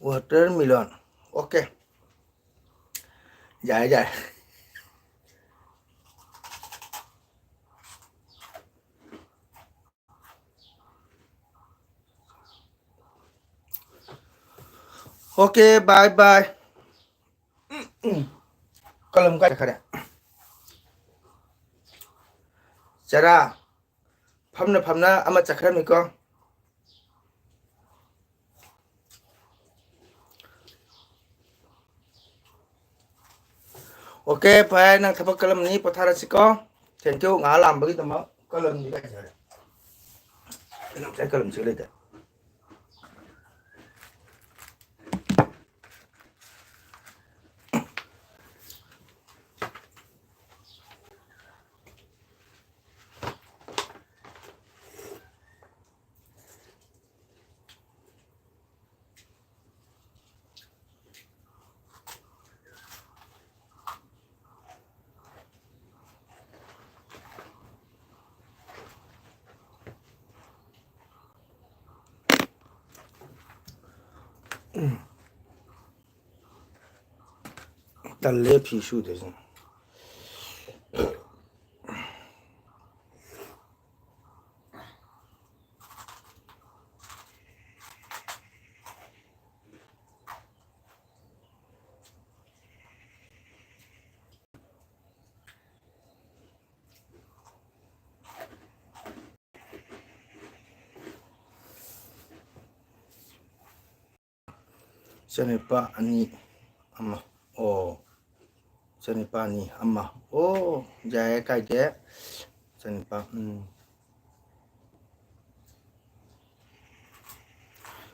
watermelon. Okay. Dài dài. Okay, bye bye. Kalau muka ada. Cara pamna ama cakram iko. Okay, phải nang thapa kalam ni pothara siko. Thank you ngã làm bagi tama kalam ni ka jara. Kalam saya kalam sila dah. 달래 피슈 되죠. Sanipa ani ama. Oh. Sanipa ni ama. Oh, jaya kaje. Sanipa.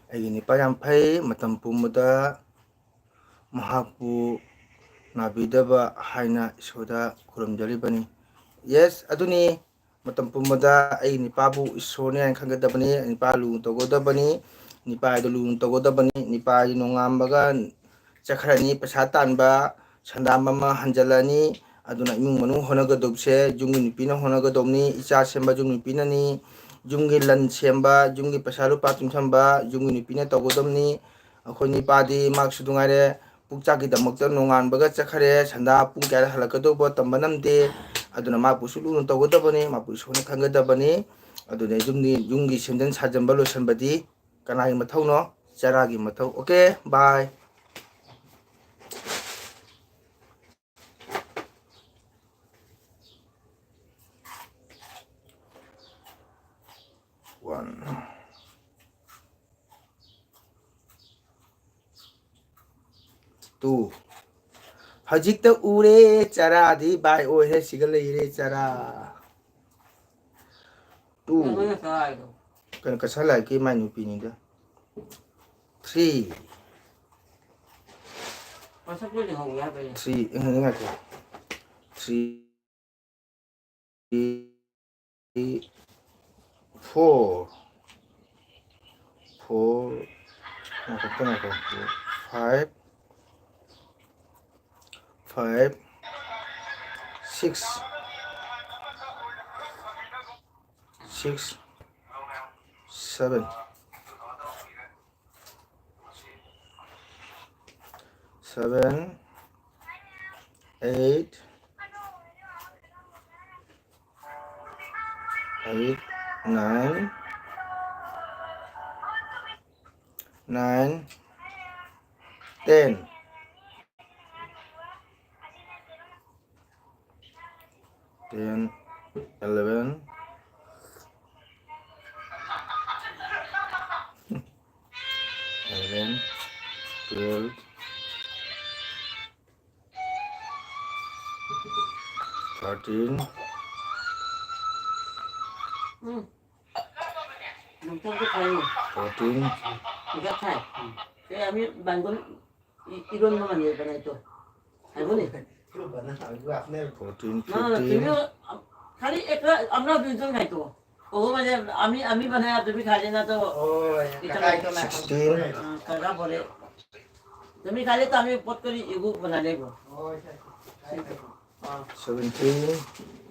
Ai ni pa yam phai matam pumada mahapu nabidaba haina isoda kuramjaribani. Yes, aduni matam pumada ai ni pabu isone an khangadabani ni palu togodabani ni pa idolu togodabani ni pa inongambaga chakhrani pasa tanba sandamama hanjalani aduna imung manu honagadobse jungi nipina honagadobni icha semba jungi nipina ni jungi lan semba jungi pasalu patum samba jungi nipina togodobni akhoi ni padi mak sudungare pukchaki damakta nonganbaga chakhare sanda pung kya halakadoba tambanamde aduna mapu sulu togodabani mapu sone khangadabani aduna jungi semdan sajamba losanbadi kanai mathau no charagi mathau. Okay, bye. One, two. Hajikta ure chara di bai o he sigale ire chara. Two. Kan kasala ki manu pini da. Three. Three. Ingat ko. Three. Four. Five. Five. Six. Seven. 8. 9. 10. 11. 12. 13. Nonton cái thầy 14. cái thầy cái em biết bạn có iron mà nhiều cái này rồi thầy có này 14. না না 15. তুমিও খালি একটা আমরা দুজন খাইতো ও মানে আমি বানাই আর তুমি খাইলে না তো Oh, 16. কাকা বলে তুমি খাইলে তো আমি পট করে ইগু বানাই দেবো 17. 18.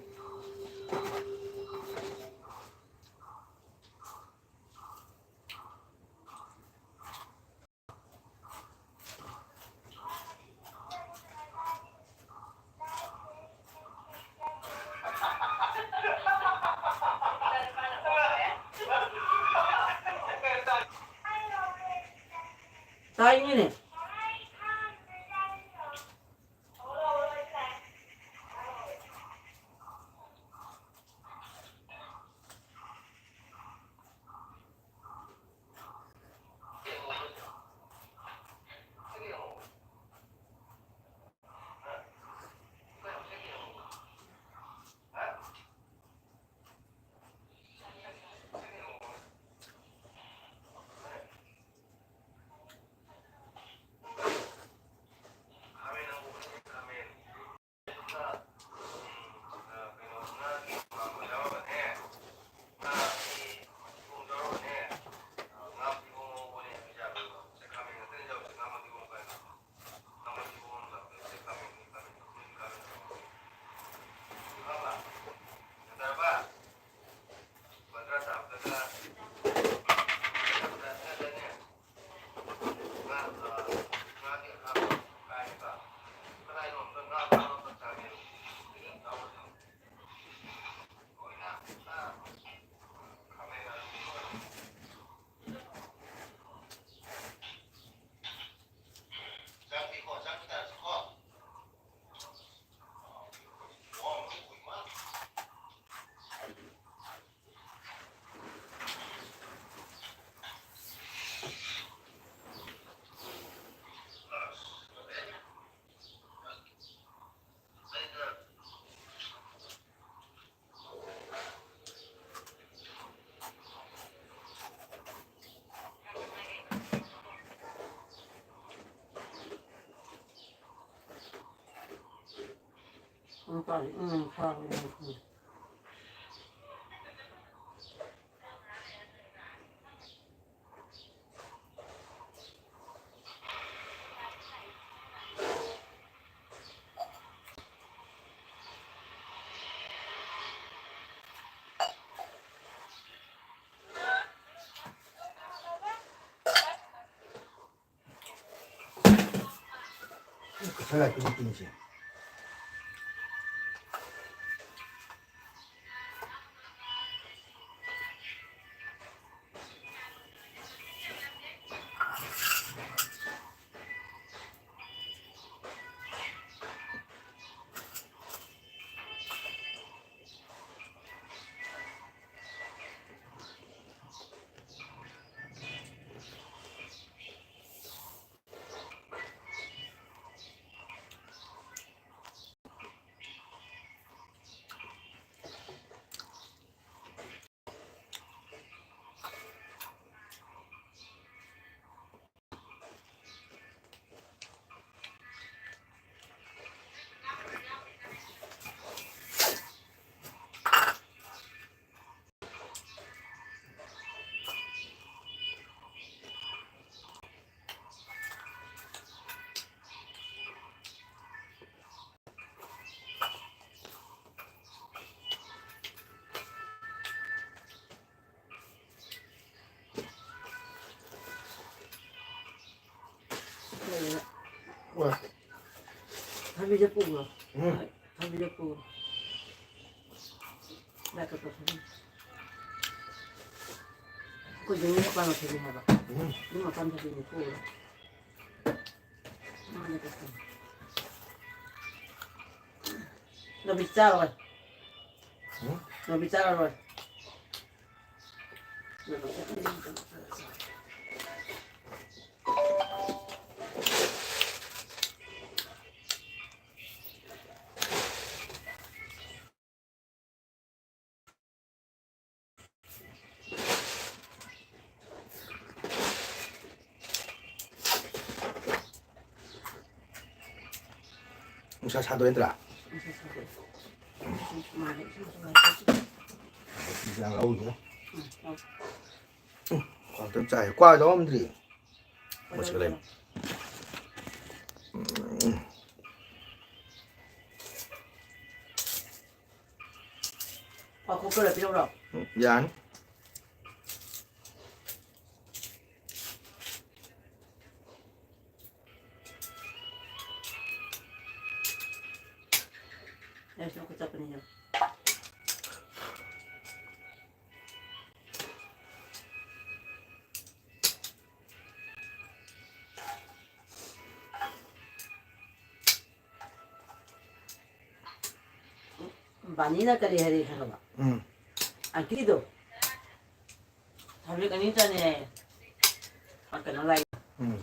빨리. 빨리. 살라 그 느낌이지. 뭐야? 갈비젓 뽑으러. 응. 갈비젓 뽑으러. 나 그거 좀. 그 용이 오빠는 되게 해봐. 응. 누가 감자들이 뽑으러. 너 비싸 rồi. 응? 너 비싸 rồi. 자, 사도 얘들아. Đang lâu nữa. Còn tôi chạy qua đó không thì một sự lên. Có cơ là biết đâu đâu. Dán. Em sẽ có tập này nhỉ. 많이나 까리 해야 돼 하나 봐. 응. 안 끼도. 달리가 있잖아. 아까 나라. 응.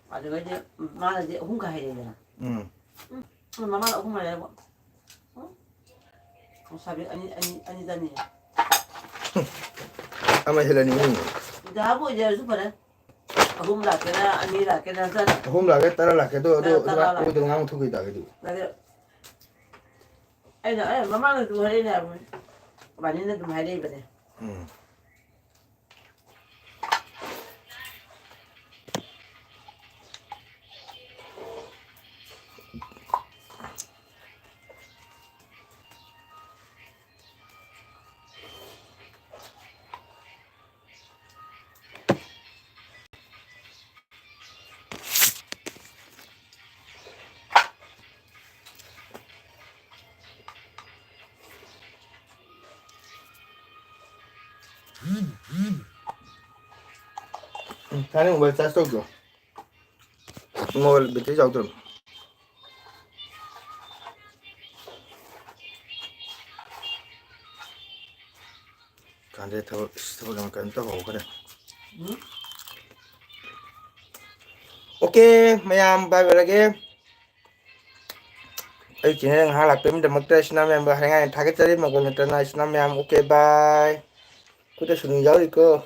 아 저거 이제 마나 이제 홍가 해야 되잖아. 응. 마마 홍가 해야 뭐. 어? 사비 아니다니. Ama thế là những 이제 하고 이제 슈퍼네. hôm là cái anh đi là cái dân. hôm là cái ta là cái tôi 따라 tôi ngang thu cái cái là cái 마마는 좀 해야 돼. 많이는 좀 해야 돼 이번에. 응. Tani mo sa sogyo. Mo biti jaw tum. Kande tho lang kan to ho ka de. Okay, mayam bye bye lagi. Ay chine ha la pem de makta snam yam ba hangai thake chari magon na snam yam okay bye. Kuda suni jaw iko.